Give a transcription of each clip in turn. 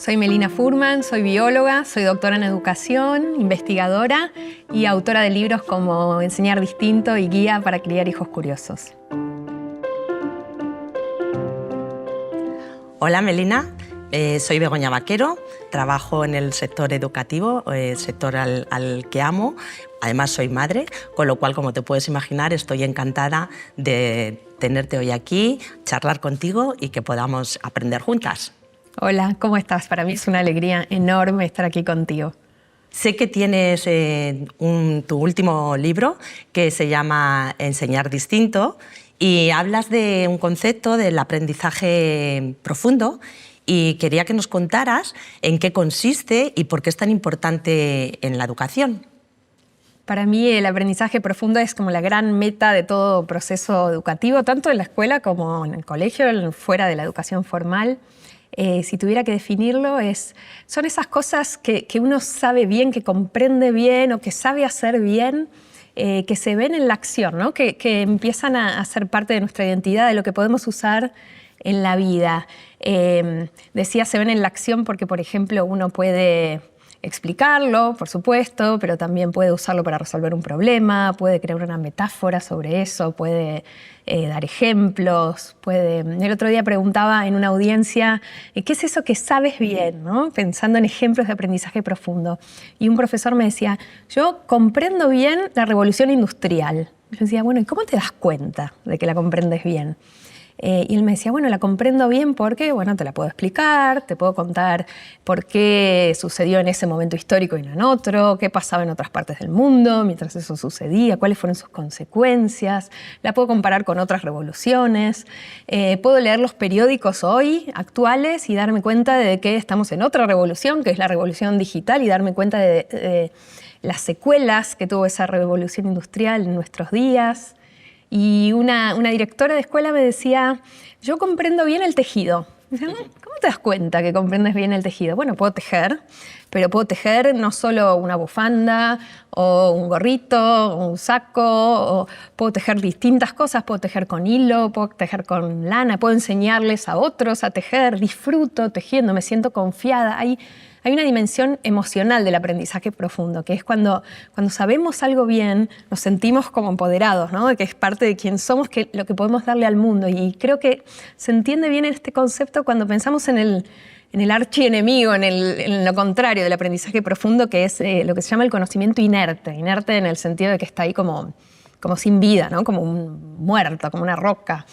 Soy Melina Furman, soy bióloga, soy doctora en educación, investigadora y autora de libros como Enseñar Distinto y Guía para criar hijos curiosos. Hola Melina, soy Begoña Vaquero, trabajo en el sector educativo, el sector al que amo. Además soy madre, con lo cual, como te puedes imaginar, estoy encantada de tenerte hoy aquí, charlar contigo y que podamos aprender juntas. Hola, ¿cómo estás? Para mí es una alegría enorme estar aquí contigo. Sé que tienes tu último libro que se llama Enseñar Distinto y hablas de un concepto del aprendizaje profundo y quería que nos contaras en qué consiste y por qué es tan importante en la educación. Para mí el aprendizaje profundo es como la gran meta de todo proceso educativo, tanto en la escuela como en el colegio, fuera de la educación formal. Si tuviera que definirlo, son esas cosas que uno sabe bien, que comprende bien o que sabe hacer bien, que se ven en la acción, ¿no? que empiezan a ser parte de nuestra identidad, de lo que podemos usar en la vida. Decía se ven en la acción porque, por ejemplo, uno puede explicarlo, por supuesto, pero también puede usarlo para resolver un problema, puede crear una metáfora sobre eso, puede dar ejemplos, El otro día preguntaba en una audiencia, ¿qué es eso que sabes bien? ¿No? Pensando en ejemplos de aprendizaje profundo. Y un profesor me decía, yo comprendo bien la revolución industrial. Yo decía, bueno, ¿y cómo te das cuenta de que la comprendes bien? Y él me decía, bueno, la comprendo bien porque, bueno, te la puedo explicar, te puedo contar por qué sucedió en ese momento histórico y no en otro, qué pasaba en otras partes del mundo mientras eso sucedía, cuáles fueron sus consecuencias, la puedo comparar con otras revoluciones, puedo leer los periódicos hoy, actuales, y darme cuenta de que estamos en otra revolución, que es la revolución digital, y darme cuenta de las secuelas que tuvo esa revolución industrial en nuestros días. Y una directora de escuela me decía, yo comprendo bien el tejido. Me decía, ¿cómo te das cuenta que comprendes bien el tejido? Bueno, puedo tejer, pero puedo tejer no solo una bufanda o un gorrito o un saco, o puedo tejer distintas cosas, puedo tejer con hilo, puedo tejer con lana, puedo enseñarles a otros a tejer, disfruto tejiendo, me siento confiada. Hay una dimensión emocional del aprendizaje profundo, que es cuando sabemos algo bien, nos sentimos como empoderados, ¿no? De que es parte de quién somos, que lo que podemos darle al mundo. Y creo que se entiende bien este concepto cuando pensamos en el archienemigo, en lo contrario del aprendizaje profundo, que es lo que se llama el conocimiento inerte. Inerte en el sentido de que está ahí como sin vida, ¿no? Como un muerto, como una roca.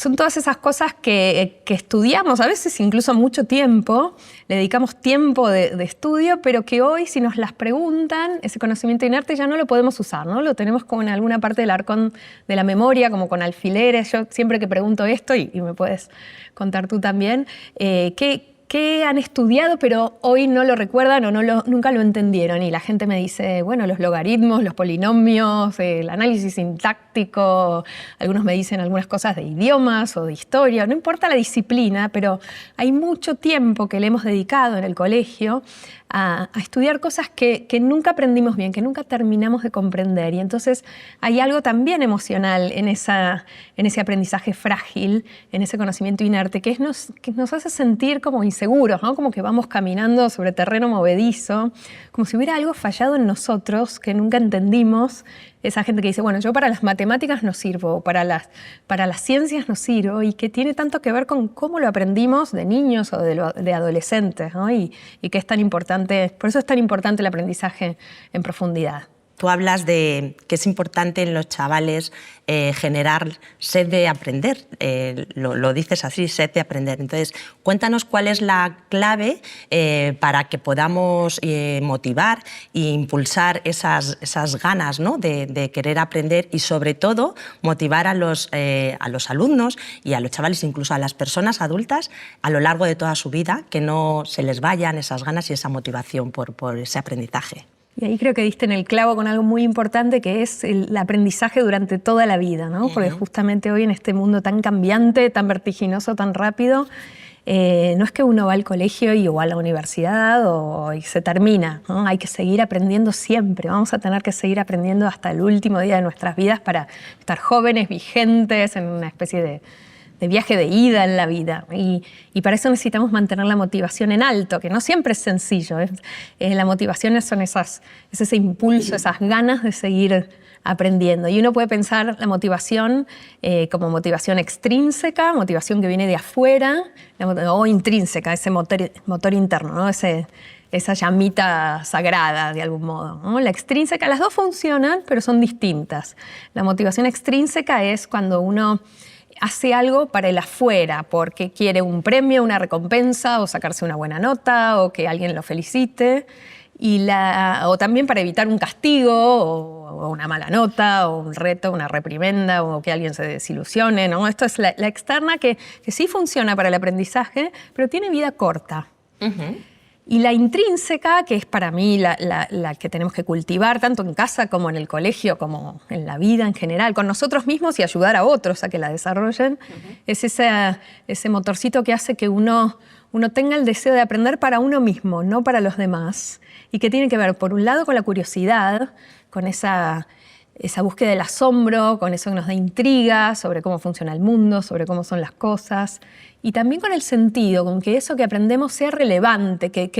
Son todas esas cosas que estudiamos, a veces incluso mucho tiempo, le dedicamos tiempo de estudio, pero que hoy, si nos las preguntan, ese conocimiento inerte ya no lo podemos usar, ¿no? Lo tenemos como en alguna parte del arcón de la memoria, como con alfileres. Yo siempre que pregunto esto, y me puedes contar tú también, ¿qué han estudiado pero hoy no lo recuerdan o nunca lo entendieron? Y la gente me dice, bueno, los logaritmos, los polinomios, el análisis sintáctico, algunos me dicen algunas cosas de idiomas o de historia, no importa la disciplina, pero hay mucho tiempo que le hemos dedicado en el colegio a estudiar cosas que nunca aprendimos bien, que nunca terminamos de comprender. Y entonces hay algo también emocional en ese aprendizaje frágil, en ese conocimiento inerte, que nos hace sentir como inseguros, ¿no? Como que vamos caminando sobre terreno movedizo, como si hubiera algo fallado en nosotros que nunca entendimos. Esa gente que dice, bueno, yo para las matemáticas no sirvo, para las ciencias no sirvo, y que tiene tanto que ver con cómo lo aprendimos de niños o de adolescentes, ¿no? Y que es tan importante, por eso es tan importante el aprendizaje en profundidad. Tú hablas de que es importante en los chavales generar sed de aprender, lo dices así, sed de aprender. Entonces, cuéntanos cuál es la clave para que podamos motivar e impulsar esas ganas, ¿no? de querer aprender, y sobre todo motivar a los alumnos y a los chavales, incluso a las personas adultas, a lo largo de toda su vida, que no se les vayan esas ganas y esa motivación por ese aprendizaje. Y ahí creo que diste en el clavo con algo muy importante, que es el aprendizaje durante toda la vida, ¿no? Porque justamente hoy en este mundo tan cambiante, tan vertiginoso, tan rápido, no es que uno va al colegio o a la universidad y se termina, ¿no? Hay que seguir aprendiendo siempre. Vamos a tener que seguir aprendiendo hasta el último día de nuestras vidas para estar jóvenes, vigentes, en una especie de viaje de ida en la vida. Y para eso necesitamos mantener la motivación en alto, que no siempre es sencillo. La motivación son es ese impulso, esas ganas de seguir aprendiendo. Y uno puede pensar la motivación como motivación extrínseca, motivación que viene de afuera, o intrínseca, ese motor interno, ¿no? Esa llamita sagrada de algún modo, ¿no? La extrínseca, las dos funcionan, pero son distintas. La motivación extrínseca es cuando uno hace algo para el afuera, porque quiere un premio, una recompensa, o sacarse una buena nota, o que alguien lo felicite, o también para evitar un castigo, o una mala nota, o un reto, una reprimenda, o que alguien se desilusione, ¿no? Esto es la externa que sí funciona para el aprendizaje, pero tiene vida corta. Y la intrínseca, que es para mí la que tenemos que cultivar tanto en casa como en el colegio, como en la vida en general, con nosotros mismos y ayudar a otros a que la desarrollen, es ese motorcito que hace que uno tenga el deseo de aprender para uno mismo, no para los demás, y que tiene que ver, por un lado, con la curiosidad, con esa búsqueda del asombro, con eso que nos da intriga sobre cómo funciona el mundo, sobre cómo son las cosas, y también con el sentido, con que eso que aprendemos sea relevante, que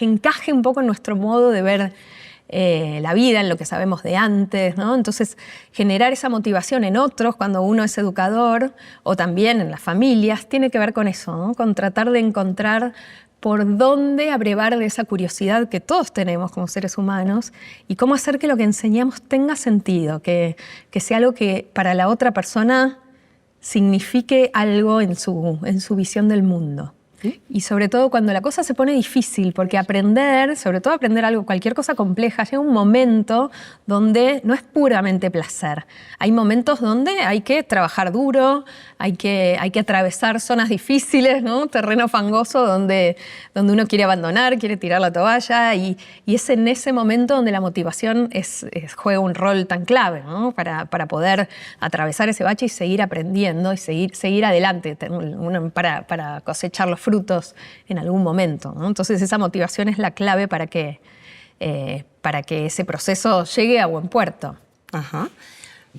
encaje un poco en nuestro modo de ver la vida, en lo que sabemos de antes, ¿no? Entonces, generar esa motivación en otros cuando uno es educador, o también en las familias, tiene que ver con eso, ¿no? Con tratar de encontrar por dónde abrevar de esa curiosidad que todos tenemos como seres humanos y cómo hacer que lo que enseñamos tenga sentido, que sea algo que para la otra persona signifique algo en su visión del mundo. ¿Sí? Y sobre todo cuando la cosa se pone difícil, porque aprender, sobre todo aprender algo, cualquier cosa compleja, llega un momento donde no es puramente placer. Hay momentos donde hay que trabajar duro, hay que atravesar zonas difíciles, ¿no? Terreno fangoso donde uno quiere abandonar, quiere tirar la toalla, y es en ese momento donde la motivación juega un rol tan clave, ¿no? Para poder atravesar ese bache y seguir aprendiendo y seguir adelante, para cosechar los frutos en algún momento, ¿no? Entonces esa motivación es la clave para que ese proceso llegue a buen puerto. Ajá.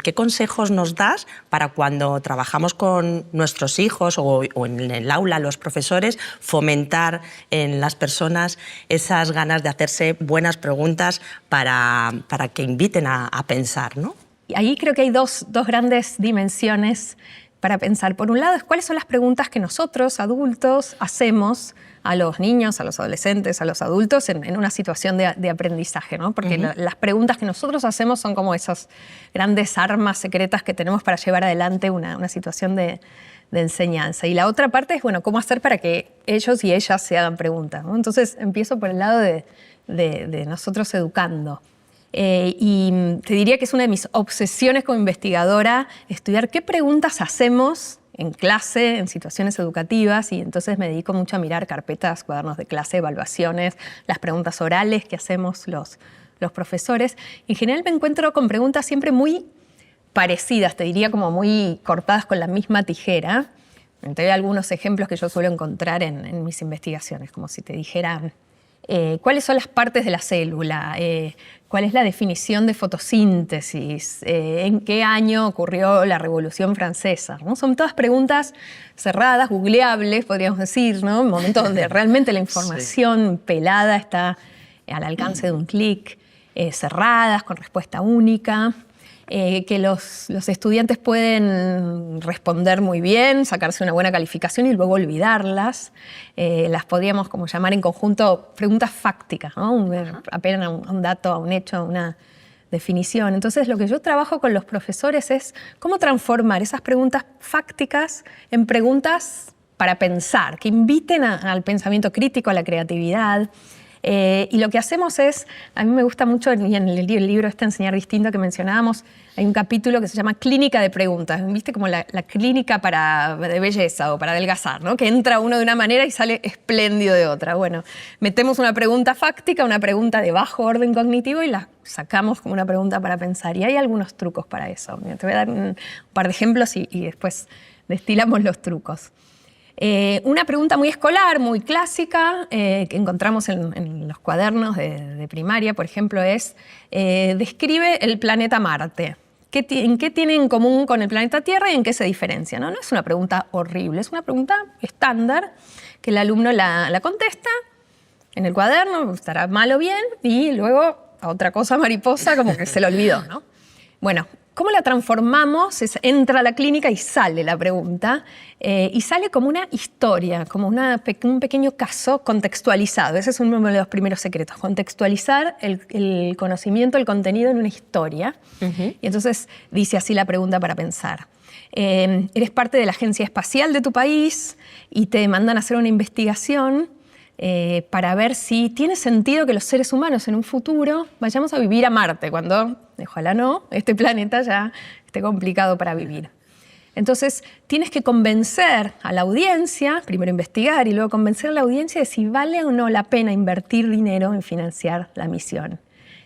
¿Qué consejos nos das para cuando trabajamos con nuestros hijos o en el aula, los profesores, fomentar en las personas esas ganas de hacerse buenas preguntas para que inviten a pensar, ¿no? Ahí creo que hay dos grandes dimensiones para pensar. Por un lado, es cuáles son las preguntas que nosotros, adultos, hacemos a los niños, a los adolescentes, a los adultos en una situación de aprendizaje, ¿no? Porque las preguntas que nosotros hacemos son como esas grandes armas secretas que tenemos para llevar adelante una situación de enseñanza. Y la otra parte es, bueno, cómo hacer para que ellos y ellas se hagan preguntas, ¿no? Entonces empiezo por el lado de nosotros educando. Y te diría que es una de mis obsesiones como investigadora estudiar qué preguntas hacemos en clase, en situaciones educativas, y entonces me dedico mucho a mirar carpetas, cuadernos de clase, evaluaciones, las preguntas orales que hacemos los profesores. En general me encuentro con preguntas siempre muy parecidas, te diría como muy cortadas con la misma tijera. Te doy algunos ejemplos que yo suelo encontrar en mis investigaciones, como si te dijera cuáles son las partes de la célula, cuál es la definición de fotosíntesis, en qué año ocurrió la Revolución Francesa, ¿no? Son todas preguntas cerradas, googleables, podríamos decir, ¿no? En momentos donde realmente la información pelada está al alcance de un clic, cerradas, con respuesta única. Que los estudiantes pueden responder muy bien, sacarse una buena calificación y luego olvidarlas. Las podríamos como llamar en conjunto preguntas fácticas, ¿no? Apelan a un dato, a un hecho, a una definición. Entonces, lo que yo trabajo con los profesores es cómo transformar esas preguntas fácticas en preguntas para pensar, que inviten al pensamiento crítico, a la creatividad. Y lo que hacemos es, a mí me gusta mucho, y en el libro Enseñar Distinto que mencionábamos, hay un capítulo que se llama Clínica de Preguntas, ¿viste? Como la clínica de belleza o para adelgazar, ¿no? Que entra uno de una manera y sale espléndido de otra. Bueno, metemos una pregunta fáctica, una pregunta de bajo orden cognitivo y la sacamos como una pregunta para pensar. Y hay algunos trucos para eso. Te voy a dar un par de ejemplos y después destilamos los trucos. Una pregunta muy escolar, muy clásica, que encontramos en los cuadernos de primaria, por ejemplo, es describe el planeta Marte. ¿En qué tienen en común con el planeta Tierra y en qué se diferencian? No es una pregunta horrible, es una pregunta estándar que el alumno la contesta en el cuaderno, estará mal o bien, y luego a otra cosa mariposa como que se le olvidó, ¿no? Bueno, ¿cómo la transformamos? Entra a la clínica y sale la pregunta, y sale como una historia, como un pequeño caso contextualizado. Ese es uno de los primeros secretos, contextualizar el conocimiento, el contenido en una historia. Y entonces dice así la pregunta para pensar. Eres parte de la agencia espacial de tu país y te mandan a hacer una investigación para ver si tiene sentido que los seres humanos en un futuro vayamos a vivir a Marte, cuando, ojalá no, este planeta ya esté complicado para vivir. Entonces, tienes que convencer a la audiencia, primero investigar y luego convencer a la audiencia de si vale o no la pena invertir dinero en financiar la misión.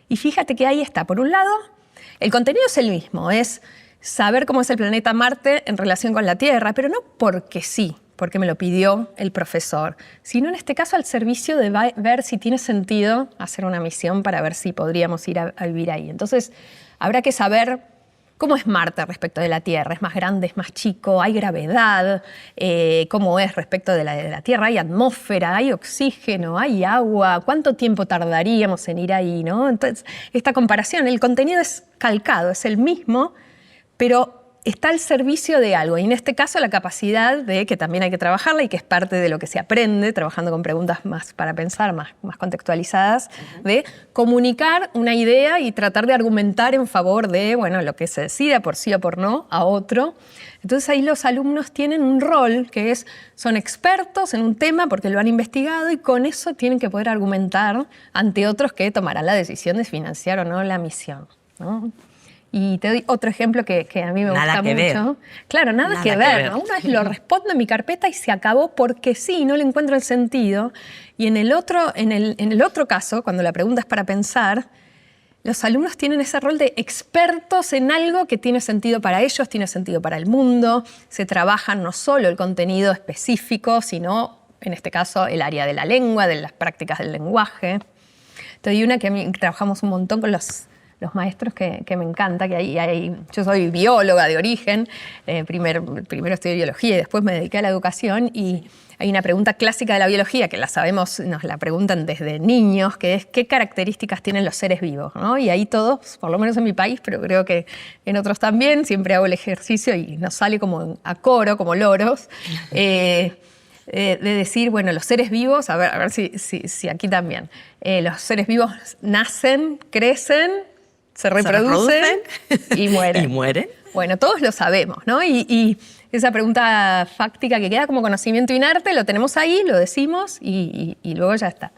Y fíjate que ahí está. Por un lado, el contenido es el mismo, es saber cómo es el planeta Marte en relación con la Tierra, pero no porque sí, porque me lo pidió el profesor, sino en este caso al servicio de ver si tiene sentido hacer una misión para ver si podríamos ir a vivir ahí. Entonces, habrá que saber cómo es Marte respecto de la Tierra. ¿Es más grande, es más chico? ¿Hay gravedad? ¿Cómo es respecto de la Tierra? ¿Hay atmósfera? ¿Hay oxígeno? ¿Hay agua? ¿Cuánto tiempo tardaríamos en ir ahí, ¿no? Entonces, esta comparación, el contenido es calcado, es el mismo, pero está al servicio de algo, y en este caso la capacidad de, que también hay que trabajarla y que es parte de lo que se aprende trabajando con preguntas más para pensar, más contextualizadas, de comunicar una idea y tratar de argumentar en favor de, bueno, lo que se decida por sí o por no a otro. Entonces ahí los alumnos tienen un rol que es, son expertos en un tema porque lo han investigado y con eso tienen que poder argumentar ante otros que tomarán la decisión de financiar o no la misión, ¿no? Y te doy otro ejemplo que a mí me gusta mucho. Claro, nada que ver, ¿no? Una vez lo respondo en mi carpeta y se acabó porque sí, no le encuentro el sentido. Y en el otro caso, cuando la pregunta es para pensar, los alumnos tienen ese rol de expertos en algo que tiene sentido para ellos, tiene sentido para el mundo. Se trabaja no solo el contenido específico, sino, en este caso, el área de la lengua, de las prácticas del lenguaje. Te doy una que a mí trabajamos un montón con los maestros que me encanta, yo soy bióloga de origen, primero estudié biología y después me dediqué a la educación, y hay una pregunta clásica de la biología que la sabemos, nos la preguntan desde niños, que es ¿qué características tienen los seres vivos? ¿No? Y ahí todos, por lo menos en mi país, pero creo que en otros también, siempre hago el ejercicio y nos sale como a coro, como loros, de decir, bueno, los seres vivos, a ver si aquí también, los seres vivos nacen, crecen, se reproducen y mueren. ¿Y mueren? Bueno, todos lo sabemos, ¿no? Y esa pregunta fáctica que queda como conocimiento inerte, lo tenemos ahí, lo decimos y luego ya está.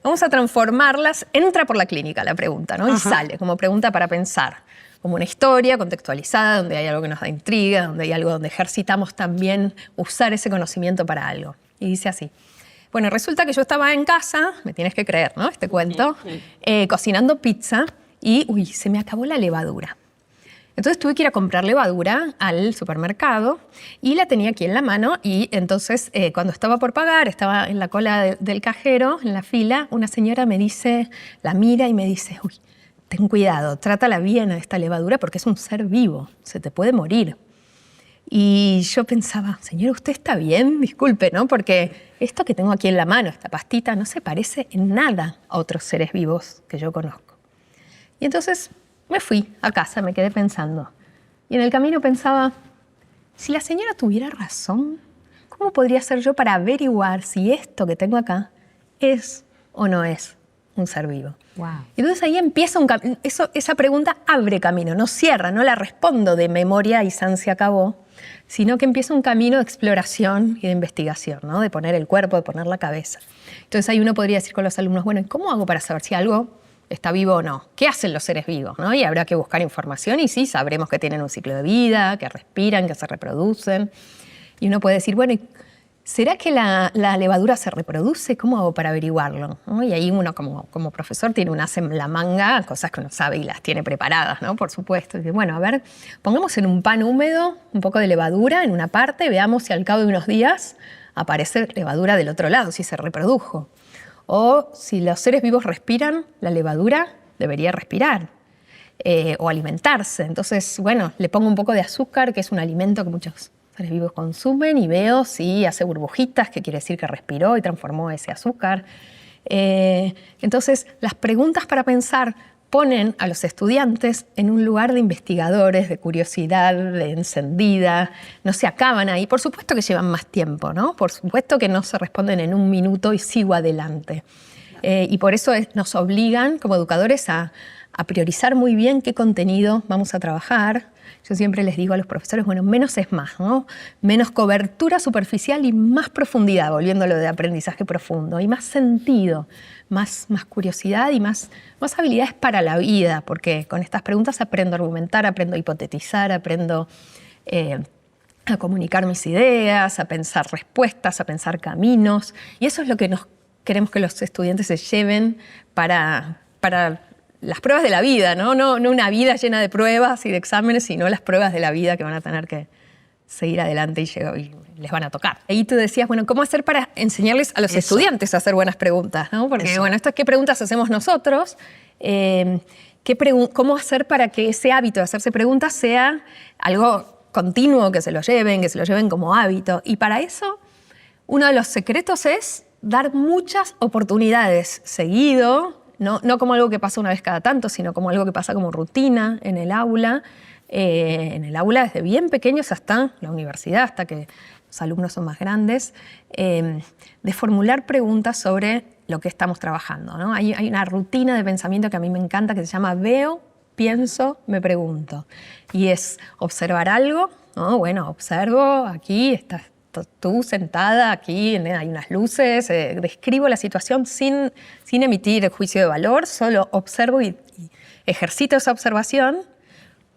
Vamos a transformarlas, entra por la clínica la pregunta, ¿no? Y sale como pregunta para pensar, como una historia contextualizada, donde hay algo que nos da intriga, donde hay algo donde ejercitamos también usar ese conocimiento para algo. Y dice así. Bueno, resulta que yo estaba en casa, me tienes que creer, ¿no? Este cuento, cocinando pizza, y se me acabó la levadura. Entonces tuve que ir a comprar levadura al supermercado y la tenía aquí en la mano, y entonces cuando estaba por pagar, estaba en la cola del cajero, en la fila, una señora me dice, la mira y me dice, uy, ten cuidado, trátala bien a esta levadura porque es un ser vivo, se te puede morir. Y yo pensaba, señora, ¿usted está bien? Disculpe, ¿no? Porque esto que tengo aquí en la mano, esta pastita, no se parece en nada a otros seres vivos que yo conozco. Y entonces me fui a casa, me quedé pensando. Y en el camino pensaba, si la señora tuviera razón, ¿cómo podría ser yo para averiguar si esto que tengo acá es o no es un ser vivo? Wow. Y entonces ahí empieza un camino. Esa pregunta abre camino, no cierra, no la respondo de memoria y san se acabó, sino que empieza un camino de exploración y de investigación, ¿no? De poner el cuerpo, de poner la cabeza. Entonces ahí uno podría decir con los alumnos, bueno, ¿cómo hago para saber si algo está vivo o no? ¿Qué hacen los seres vivos, ¿no? Y habrá que buscar información y sí, sabremos que tienen un ciclo de vida, que respiran, que se reproducen. Y uno puede decir, bueno, ¿será que la levadura se reproduce? ¿Cómo hago para averiguarlo? ¿No? Y ahí uno como profesor tiene un as en la manga, cosas que uno sabe y las tiene preparadas, ¿no? Por supuesto. Y dice, bueno, a ver, pongamos en un pan húmedo un poco de levadura en una parte, veamos si al cabo de unos días aparece levadura del otro lado, si se reprodujo. O si los seres vivos respiran, la levadura debería respirar. o alimentarse. Entonces, bueno, le pongo un poco de azúcar, que es un alimento que muchos seres vivos consumen, y veo si hace burbujitas, que quiere decir que respiró y transformó ese azúcar. Entonces, las preguntas para pensar ponen a los estudiantes en un lugar de investigadores, de curiosidad, de encendida, no se acaban ahí. Por supuesto que llevan más tiempo, ¿no? Por supuesto que no se responden en un minuto y sigo adelante. Y por eso nos obligan como educadores a priorizar muy bien qué contenido vamos a trabajar. Yo siempre les digo a los profesores, bueno, menos es más, ¿no? Menos cobertura superficial y más profundidad, volviendo a lo de aprendizaje profundo, y más sentido, más curiosidad y más habilidades para la vida, porque con estas preguntas aprendo a argumentar, aprendo a hipotetizar, aprendo a comunicar mis ideas, a pensar respuestas, a pensar caminos, y eso es lo que queremos que los estudiantes se lleven para las pruebas de la vida, ¿no? No una vida llena de pruebas y de exámenes, sino las pruebas de la vida que van a tener que seguir adelante y les van a tocar. Ahí tú decías, bueno, ¿cómo hacer para enseñarles a los estudiantes a hacer buenas preguntas, ¿no? Porque, bueno, esto es qué preguntas hacemos nosotros, cómo hacer para que ese hábito de hacerse preguntas sea algo continuo, que se lo lleven como hábito. Y para eso, uno de los secretos es dar muchas oportunidades seguido, no como algo que pasa una vez cada tanto, sino como algo que pasa como rutina en el aula. Desde bien pequeños hasta la universidad, hasta que los alumnos son más grandes, de formular preguntas sobre lo que estamos trabajando, ¿no? Hay una rutina de pensamiento que a mí me encanta que se llama veo, pienso, me pregunto. Y es observar algo, ¿no? Bueno, observo, aquí estás tú sentada, aquí hay unas luces, describo la situación sin emitir juicio de valor, solo observo y ejercito esa observación.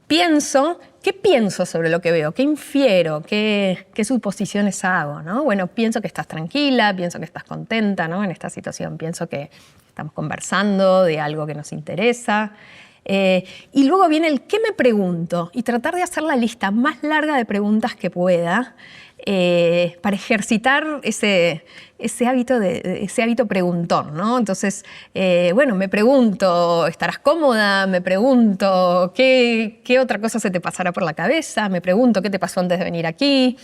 Pienso, ¿qué pienso sobre lo que veo? ¿Qué infiero? ¿Qué suposiciones hago? ¿No? Bueno, pienso que estás tranquila, pienso que estás contenta, ¿no? En esta situación. Pienso que estamos conversando de algo que nos interesa. Y luego viene el ¿qué me pregunto? Y tratar de hacer la lista más larga de preguntas que pueda para ejercitar ese hábito preguntón, ¿no? Entonces, bueno, me pregunto, ¿estarás cómoda? Me pregunto, ¿qué otra cosa se te pasará por la cabeza? Me pregunto, ¿qué te pasó antes de venir aquí?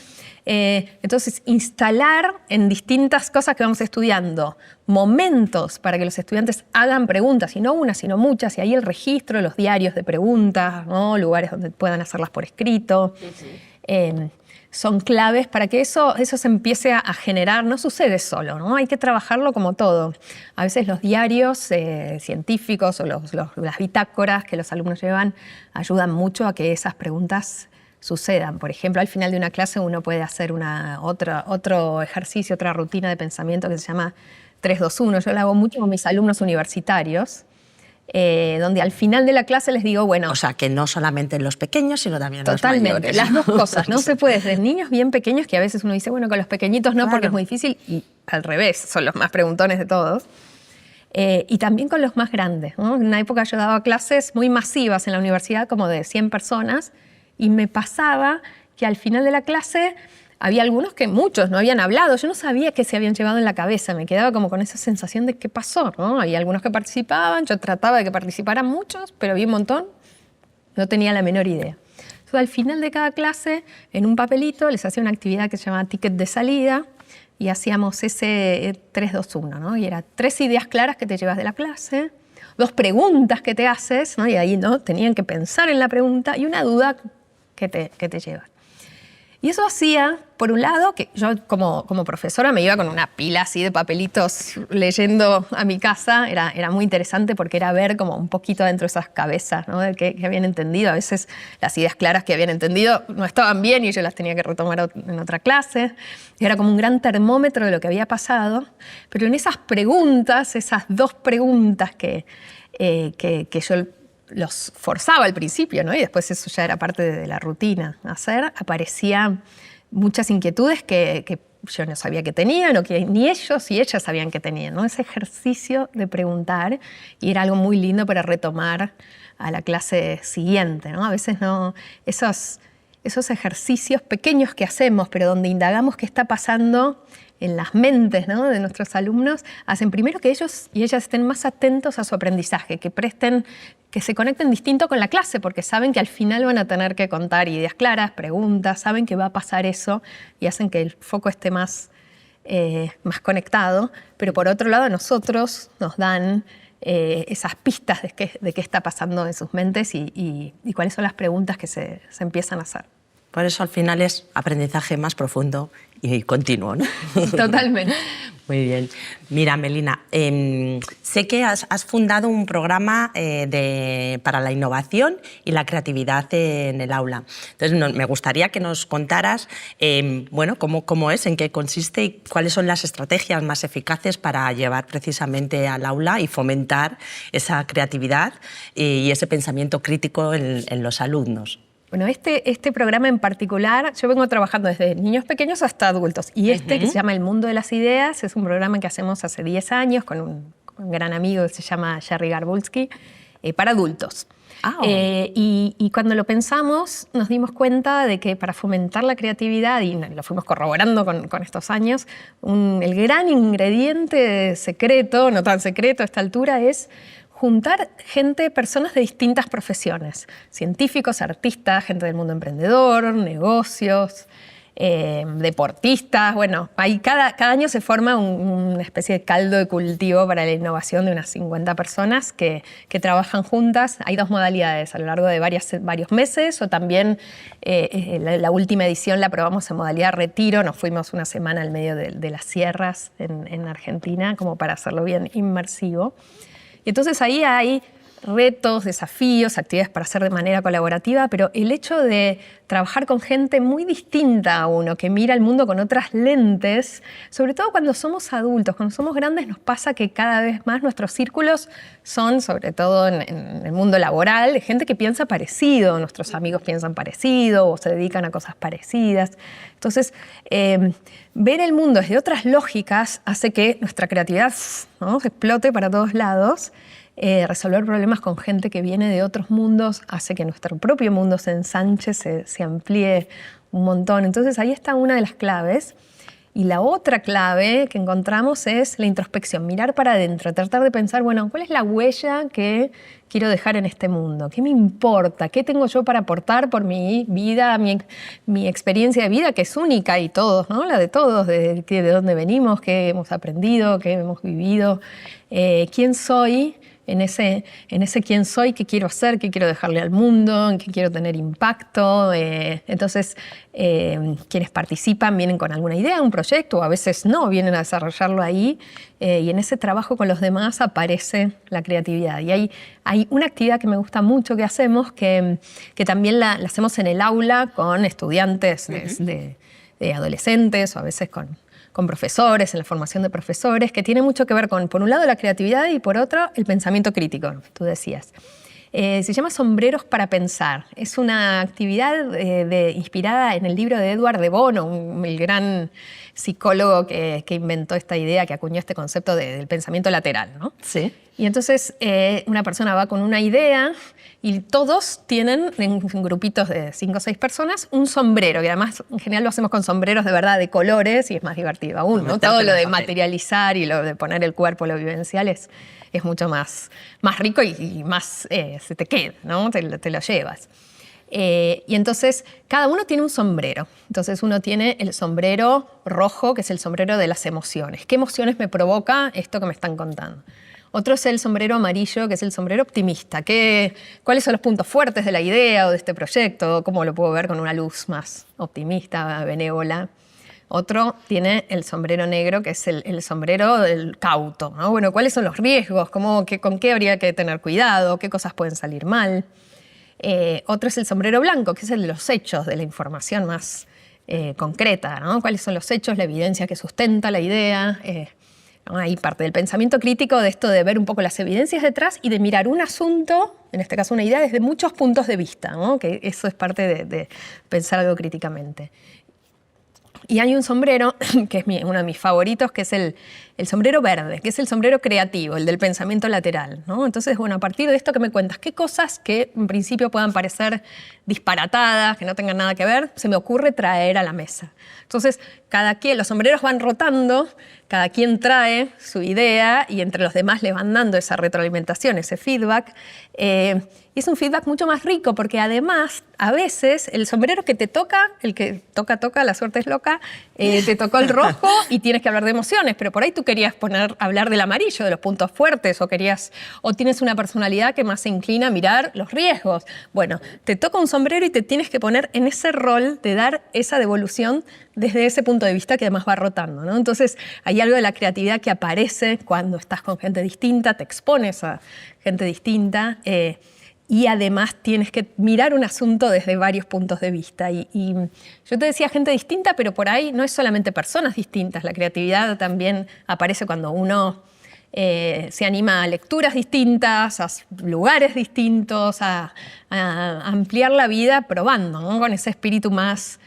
Entonces, instalar en distintas cosas que vamos estudiando momentos para que los estudiantes hagan preguntas, y no una, sino muchas, y ahí el registro, los diarios de preguntas, ¿no? Lugares donde puedan hacerlas por escrito. Son claves para que eso se empiece a generar. No sucede solo, ¿no? Hay que trabajarlo como todo. A veces los diarios científicos o las bitácoras que los alumnos llevan ayudan mucho a que esas preguntas sucedan. Por ejemplo, al final de una clase uno puede hacer otro ejercicio, otra rutina de pensamiento que se llama 3-2-1. Yo la hago mucho con mis alumnos universitarios, donde al final de la clase les digo, bueno... O sea, que no solamente en los pequeños, sino también en los mayores. Totalmente, las dos cosas. No se puede, desde niños bien pequeños, que a veces uno dice, bueno, con los pequeñitos no, claro, porque es muy difícil, y al revés, son los más preguntones de todos. Y también con los más grandes, ¿no? En una época yo daba clases muy masivas en la universidad, como de 100 personas, y me pasaba que al final de la clase había algunos que muchos no habían hablado. Yo no sabía qué se habían llevado en la cabeza. Me quedaba como con esa sensación de qué pasó, ¿no? Había algunos que participaban, yo trataba de que participaran muchos, pero había un montón, no tenía la menor idea. Entonces, al final de cada clase, en un papelito, les hacía una actividad que se llamaba ticket de salida y hacíamos ese 3-2-1, ¿no? Y era 3 ideas claras que te llevas de la clase, 2 preguntas que te haces, ¿no? Y ahí, ¿no? Tenían que pensar en la pregunta, y una duda que te llevas. Y eso hacía, por un lado, que yo como profesora me iba con una pila así de papelitos leyendo a mi casa. Era muy interesante porque era ver como un poquito dentro de esas cabezas, ¿no? De qué habían entendido. A veces las ideas claras que habían entendido no estaban bien y yo las tenía que retomar en otra clase. Y era como un gran termómetro de lo que había pasado. Pero en esas preguntas, esas 2 preguntas que yo los forzaba al principio, ¿no? Y después eso ya era parte de la rutina hacer, aparecían muchas inquietudes que yo no sabía que tenían, o que ni ellos y ellas sabían que tenían, ¿no? Ese ejercicio de preguntar, y era algo muy lindo para retomar a la clase siguiente, ¿no? A veces no, esos ejercicios pequeños que hacemos, pero donde indagamos qué está pasando en las mentes, ¿no?, de nuestros alumnos, hacen primero que ellos y ellas estén más atentos a su aprendizaje, que se conecten distinto con la clase, porque saben que al final van a tener que contar ideas claras, preguntas, saben que va a pasar eso y hacen que el foco esté más conectado. Pero por otro lado, a nosotros nos dan esas pistas de qué está pasando en sus mentes y cuáles son las preguntas que se empiezan a hacer. Por eso al final es aprendizaje más profundo y continuo, ¿no? Totalmente. Muy bien. Mira, Melina, sé que has fundado un programa para la innovación y la creatividad en el aula. Entonces, me gustaría que nos contaras bueno, cómo es, en qué consiste y cuáles son las estrategias más eficaces para llevar precisamente al aula y fomentar esa creatividad y ese pensamiento crítico en los alumnos. Bueno, este programa en particular, yo vengo trabajando desde niños pequeños hasta adultos. Y que se llama El Mundo de las Ideas, es un programa que hacemos hace 10 años con un gran amigo que se llama Jerry Garbulski, para adultos. Y cuando lo pensamos, nos dimos cuenta de que para fomentar la creatividad, y lo fuimos corroborando con estos años, el gran ingrediente secreto, no tan secreto a esta altura, es juntar personas de distintas profesiones, científicos, artistas, gente del mundo emprendedor, negocios, deportistas. Bueno, ahí cada año se forma una especie de caldo de cultivo para la innovación de unas 50 personas que trabajan juntas. Hay 2 modalidades, a lo largo de varios meses, o también la última edición la probamos en modalidad retiro. Nos fuimos una semana al medio de las sierras en Argentina, como para hacerlo bien inmersivo. Y entonces ahí hay retos, desafíos, actividades para hacer de manera colaborativa, pero el hecho de trabajar con gente muy distinta a uno, que mira el mundo con otras lentes, sobre todo cuando somos adultos, cuando somos grandes, nos pasa que cada vez más nuestros círculos son, sobre todo en el mundo laboral, de gente que piensa parecido, nuestros amigos piensan parecido o se dedican a cosas parecidas. Entonces, ver el mundo desde otras lógicas hace que nuestra creatividad, ¿no?, se explote para todos lados. Resolver problemas con gente que viene de otros mundos hace que nuestro propio mundo se ensanche, se amplíe un montón. Entonces ahí está una de las claves. Y la otra clave que encontramos es la introspección, mirar para adentro, tratar de pensar, bueno, ¿cuál es la huella que quiero dejar en este mundo? ¿Qué me importa? ¿Qué tengo yo para aportar por mi vida, mi experiencia de vida, que es única, y todos, ¿no?, la de todos, de dónde venimos, qué hemos aprendido, qué hemos vivido, quién soy? En ese quién soy, qué quiero hacer, qué quiero dejarle al mundo, en qué quiero tener impacto. Entonces, quienes participan vienen con alguna idea, un proyecto, o a veces no, vienen a desarrollarlo ahí. Y en ese trabajo con los demás aparece la creatividad. Y hay una actividad que me gusta mucho que hacemos, que también la hacemos en el aula con estudiantes de adolescentes, o a veces con profesores, en la formación de profesores, que tiene mucho que ver con, por un lado, la creatividad y por otro, el pensamiento crítico, tú decías. Se llama Sombreros para Pensar. Es una actividad inspirada en el libro de Edward de Bono, el gran psicólogo que inventó esta idea, que acuñó este concepto del pensamiento lateral, ¿no? Sí. Y entonces una persona va con una idea y todos tienen, en grupitos de 5 o 6 personas, un sombrero. Y además, en general, lo hacemos con sombreros de verdad, de colores, y es más divertido aún, ¿no? Todo lo de materializar y lo de poner el cuerpo, lo vivencial, es mucho más rico y más se te queda, ¿no? Te lo llevas. Y entonces, cada uno tiene un sombrero. Entonces, uno tiene el sombrero rojo, que es el sombrero de las emociones. ¿Qué emociones me provoca esto que me están contando? Otro es el sombrero amarillo, que es el sombrero optimista. ¿Cuáles son los puntos fuertes de la idea o de este proyecto? ¿Cómo lo puedo ver con una luz más optimista, benévola? Otro tiene el sombrero negro, que es el sombrero del cauto, ¿no? Bueno, ¿cuáles son los riesgos? ¿Con qué habría que tener cuidado? ¿Qué cosas pueden salir mal? Otro es el sombrero blanco, que es el de los hechos, de la información más concreta, ¿no? ¿Cuáles son los hechos, la evidencia que sustenta la idea? Hay parte del pensamiento crítico de esto de ver un poco las evidencias detrás y de mirar un asunto, en este caso una idea, desde muchos puntos de vista, ¿no? Que eso es parte de pensar algo críticamente. Y hay un sombrero, que es uno de mis favoritos, que es el sombrero verde, que es el sombrero creativo, el del pensamiento lateral, ¿no? Entonces, bueno, a partir de esto que me cuentas, ¿qué cosas que en principio puedan parecer disparatadas, que no tengan nada que ver, se me ocurre traer a la mesa? Entonces, los sombreros van rotando, cada quien trae su idea y entre los demás le van dando esa retroalimentación, ese feedback. Y es un feedback mucho más rico porque además, a veces, el sombrero que te toca, el que toca, la suerte es loca, te tocó el rojo y tienes que hablar de emociones, pero por ahí tú querías hablar del amarillo, de los puntos fuertes, o tienes una personalidad que más se inclina a mirar los riesgos. Bueno, te toca un sombrero y te tienes que poner en ese rol de dar esa devolución desde ese punto de vista que además va rotando, ¿no? Entonces, hay algo de la creatividad que aparece cuando estás con gente distinta, te expones a gente distinta, y además tienes que mirar un asunto desde varios puntos de vista. Y yo te decía gente distinta, pero por ahí no es solamente personas distintas. La creatividad también aparece cuando uno se anima a lecturas distintas, a lugares distintos, a ampliar la vida probando, ¿no? Con ese espíritu más...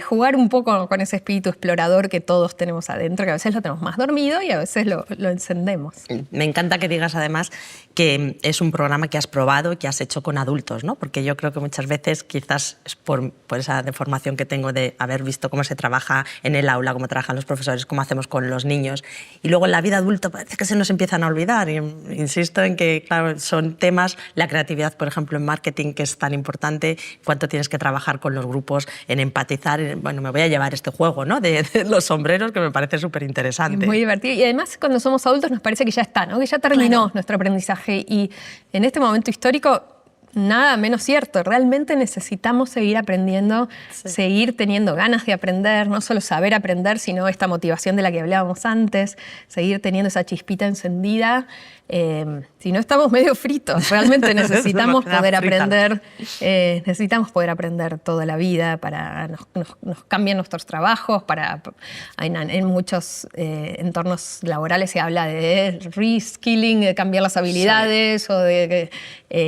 jugar un poco con ese espíritu explorador que todos tenemos adentro, que a veces lo tenemos más dormido y a veces lo encendemos. Me encanta que digas además que es un programa que has probado y que has hecho con adultos, ¿no? Porque yo creo que muchas veces, quizás es por esa deformación que tengo de haber visto cómo se trabaja en el aula, cómo trabajan los profesores, cómo hacemos con los niños, y luego en la vida adulta parece que se nos empiezan a olvidar. Y insisto en que, claro, son temas, la creatividad, por ejemplo, en marketing, que es tan importante, cuánto tienes que trabajar con los grupos en empatizar. Bueno, me voy a llevar este juego, ¿no? de los sombreros, que me parece súper interesante. Muy divertido. Y además, cuando somos adultos nos parece que ya está, ¿no? Que ya terminó nuestro aprendizaje. Y en este momento histórico, nada menos cierto. Realmente necesitamos seguir aprendiendo, seguir teniendo ganas de aprender, no solo saber aprender, sino esta motivación de la que hablábamos antes, seguir teniendo esa chispita encendida. Si no, estamos medio fritos. Realmente necesitamos poder aprender. Necesitamos poder aprender toda la vida para nos cambian nuestros trabajos. En muchos entornos laborales se habla de reskilling, de cambiar las habilidades o de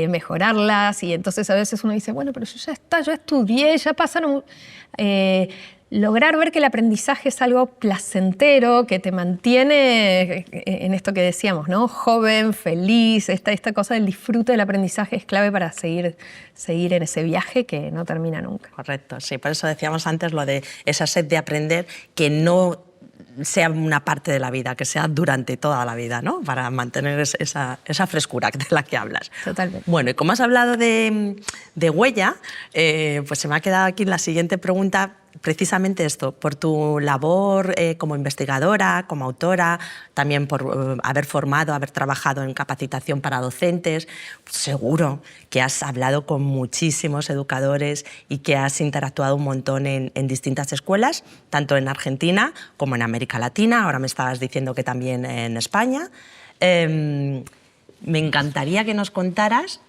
mejorarlas. Y entonces a veces uno dice, bueno, pero yo estudié, ya pasaron... lograr ver que el aprendizaje es algo placentero, que te mantiene en esto que decíamos, ¿no? Joven, feliz, esta cosa del disfrute del aprendizaje es clave para seguir en ese viaje que no termina nunca. Correcto, sí, por eso decíamos antes lo de esa sed de aprender, que no sea una parte de la vida, que sea durante toda la vida, ¿no? Para mantener esa frescura de la que hablas. Totalmente. Bueno, y como has hablado de huella, pues se me ha quedado aquí la siguiente pregunta, precisamente esto, por tu labor como investigadora, como autora, también por haber trabajado en capacitación para docentes, seguro que has hablado con muchísimos educadores y que has interactuado un montón en distintas escuelas, tanto en Argentina como en América Latina, ahora me estabas diciendo que también en España. Me encantaría que nos contaras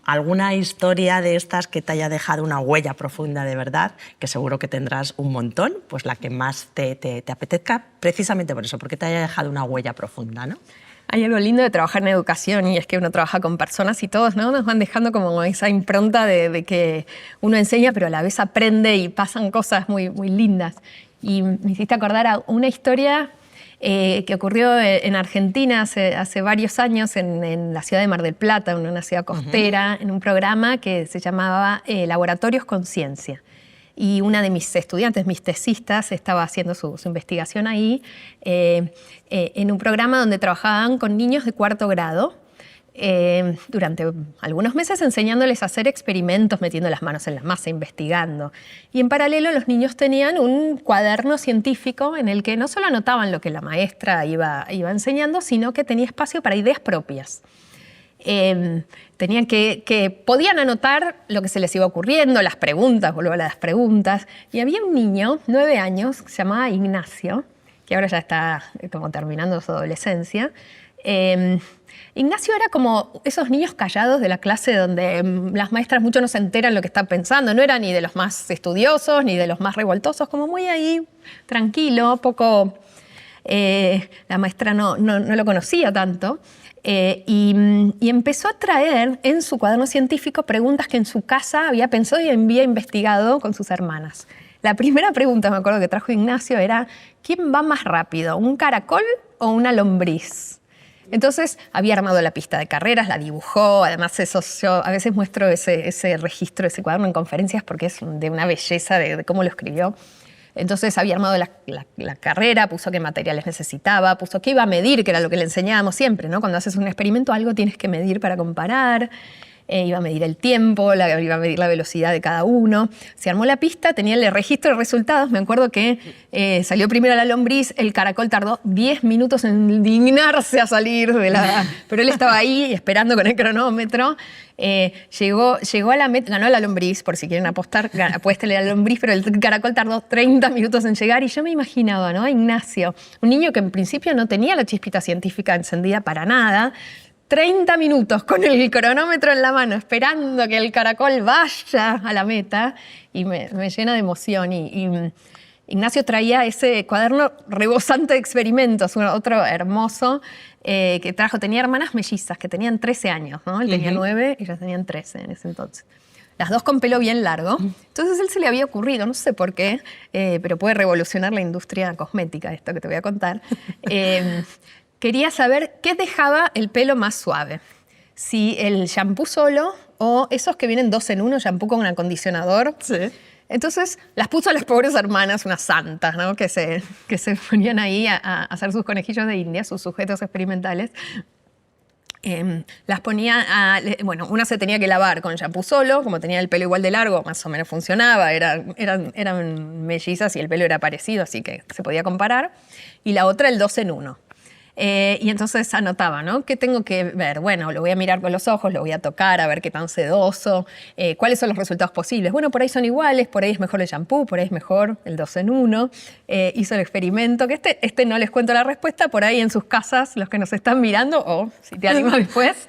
alguna historia de estas que te haya dejado una huella profunda de verdad, que seguro que tendrás un montón, pues la que más te apetezca, precisamente por eso, porque te haya dejado una huella profunda, ¿no? Hay algo lindo de trabajar en educación y es que uno trabaja con personas y todos, ¿no? Nos van dejando como esa impronta de que uno enseña pero a la vez aprende y pasan cosas muy, muy lindas. Y me hiciste acordar a una historia que ocurrió en Argentina hace varios años en la ciudad de Mar del Plata, en una ciudad costera, en un programa que se llamaba Laboratorios Conciencia. Y una de mis estudiantes, mis tesistas, estaba haciendo su investigación ahí, en un programa donde trabajaban con niños de 4º grado, durante algunos meses enseñándoles a hacer experimentos, metiendo las manos en la masa, investigando. Y en paralelo los niños tenían un cuaderno científico en el que no solo anotaban lo que la maestra iba enseñando, sino que tenía espacio para ideas propias. Tenían podían anotar lo que se les iba ocurriendo, las preguntas, volver a las preguntas. Y había un niño, 9 años, que se llamaba Ignacio, que ahora ya está como terminando su adolescencia. Ignacio era como esos niños callados de la clase donde las maestras mucho no se enteran lo que están pensando. No era ni de los más estudiosos ni de los más revoltosos, como muy ahí, tranquilo, poco... la maestra no lo conocía tanto. Y empezó a traer en su cuaderno científico preguntas que en su casa había pensado y había investigado con sus hermanas. la primera pregunta, me acuerdo que trajo Ignacio, era ¿quién va más rápido, un caracol o una lombriz? Entonces había armado la pista de carreras, la dibujó, además eso, yo a veces muestro ese registro, ese cuaderno en conferencias porque es de una belleza de cómo lo escribió. Entonces había armado la carrera, puso qué materiales necesitaba, puso qué iba a medir, que era lo que le enseñábamos siempre, ¿no? Cuando haces un experimento algo tienes que medir para comparar. Iba a medir el tiempo, iba a medir la velocidad de cada uno. Se armó la pista, tenía el registro de resultados. Me acuerdo que salió primero la lombriz, el caracol tardó 10 minutos en dignarse a salir de la... Pero él estaba ahí esperando con el cronómetro. Llegó a la meta, ganó la lombriz, por si quieren apostar, apuéstele a la lombriz, pero el caracol tardó 30 minutos en llegar y yo me imaginaba, ¿no? A Ignacio, un niño que en principio no tenía la chispita científica encendida para nada, 30 minutos con el cronómetro en la mano, esperando que el caracol vaya a la meta, y me llena de emoción. Y Ignacio traía ese cuaderno rebosante de experimentos, otro hermoso que trajo. Tenía hermanas mellizas que tenían 13 años, ¿no? Él tenía 9 y ellas tenían 13 en ese entonces. Las dos con pelo bien largo. Entonces él se le había ocurrido, no sé por qué, pero puede revolucionar la industria cosmética, esto que te voy a contar. Quería saber qué dejaba el pelo más suave. Si el shampoo solo o esos que vienen 2 en 1, shampoo con un acondicionador. Sí. Entonces las puso a las pobres hermanas, unas santas, ¿no? que se ponían ahí a hacer sus conejillos de India, sus sujetos experimentales. Las ponía bueno, una se tenía que lavar con shampoo solo, como tenía el pelo igual de largo, más o menos funcionaba, eran mellizas y el pelo era parecido, así que se podía comparar. Y la otra el 2 en 1. Y entonces anotaba, ¿no? ¿Qué tengo que ver? Bueno, lo voy a mirar con los ojos, lo voy a tocar, a ver qué tan sedoso, cuáles son los resultados posibles. Bueno, por ahí son iguales, por ahí es mejor el shampoo, por ahí es mejor el 2 en 1. Hizo el experimento, que este no les cuento la respuesta, por ahí en sus casas, los que nos están mirando, o si te animas después,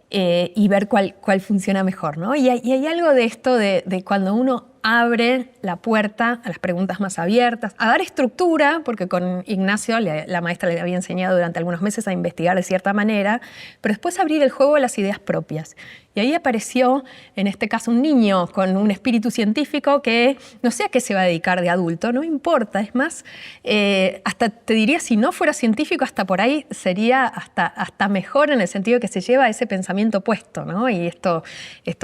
y ver cuál funciona mejor, ¿no? Y hay algo de esto de cuando uno abre la puerta a las preguntas más abiertas, a dar estructura, porque con Ignacio la maestra le había enseñado durante algunos meses a investigar de cierta manera, pero después abrir el juego a las ideas propias. Y ahí apareció, en este caso, un niño con un espíritu científico que no sé a qué se va a dedicar de adulto, no importa, es más, hasta te diría, si no fuera científico, hasta por ahí sería hasta mejor en el sentido que se lleva ese pensamiento puesto, ¿no? Y esto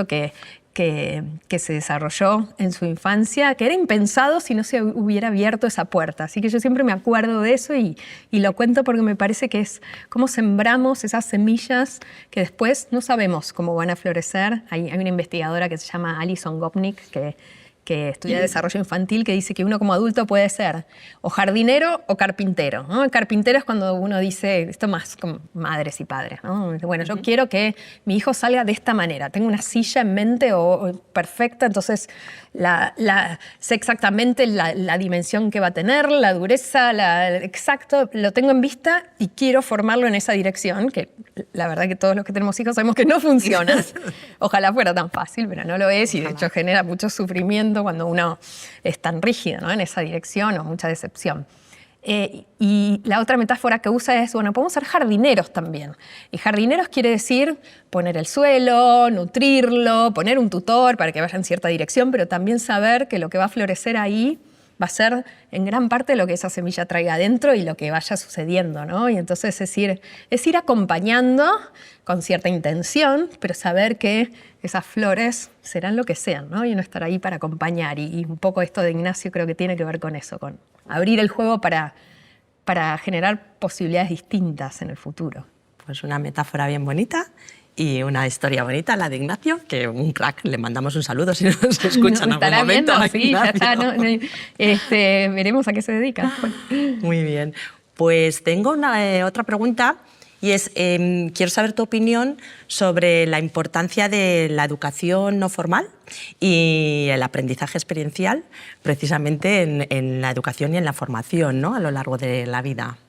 que se desarrolló en su infancia, que era impensado si no se hubiera abierto esa puerta. Así que yo siempre me acuerdo de eso y lo cuento porque me parece que es cómo sembramos esas semillas que después no sabemos cómo van a florecer. Hay una investigadora que se llama Alison Gopnik que estudia desarrollo infantil, que dice que uno como adulto puede ser o jardinero o carpintero, ¿no? El carpintero es cuando uno dice, esto más como madres y padres, ¿no? Bueno, yo quiero que mi hijo salga de esta manera, tengo una silla en mente o perfecta, entonces sé exactamente la dimensión que va a tener, la dureza, exacto, lo tengo en vista y quiero formarlo en esa dirección, que la verdad que todos los que tenemos hijos sabemos que no funciona. Ojalá fuera tan fácil, pero no lo es y de hecho genera mucho sufrimiento cuando uno es tan rígido, ¿no? En esa dirección o mucha decepción. Y la otra metáfora que usa es, bueno, podemos ser jardineros también. Y jardineros quiere decir poner el suelo, nutrirlo, poner un tutor para que vaya en cierta dirección, pero también saber que lo que va a florecer ahí va a ser en gran parte lo que esa semilla traiga adentro y lo que vaya sucediendo, ¿no? Y entonces es ir acompañando con cierta intención, pero saber que esas flores serán lo que sean, ¿no? Y uno estar ahí para acompañar. Y un poco esto de Ignacio creo que tiene que ver con eso, con abrir el juego para generar posibilidades distintas en el futuro. Pues una metáfora bien bonita. Y una historia bonita, la de Ignacio, que un crack, le mandamos un saludo si nos escuchan en algún momento. Viendo, sí, ya está, veremos a qué se dedica. Muy bien. Pues tengo otra pregunta y es, quiero saber tu opinión sobre la importancia de la educación no formal y el aprendizaje experiencial, precisamente en la educación y en la formación, ¿no? A lo largo de la vida.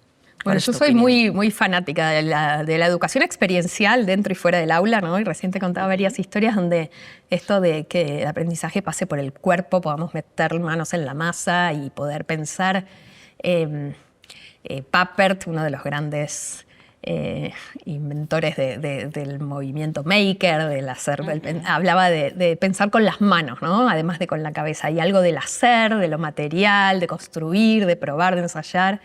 Bueno, yo soy muy fanática de la educación experiencial dentro y fuera del aula, ¿no? Y recién te contaba varias historias donde esto de que el aprendizaje pase por el cuerpo, podamos meter manos en la masa y poder pensar. Papert, uno de los grandes inventores del movimiento maker, del hacer, hablaba de pensar con las manos, ¿no? Además de con la cabeza. Y algo del hacer, de lo material, de construir, de probar, de ensayar,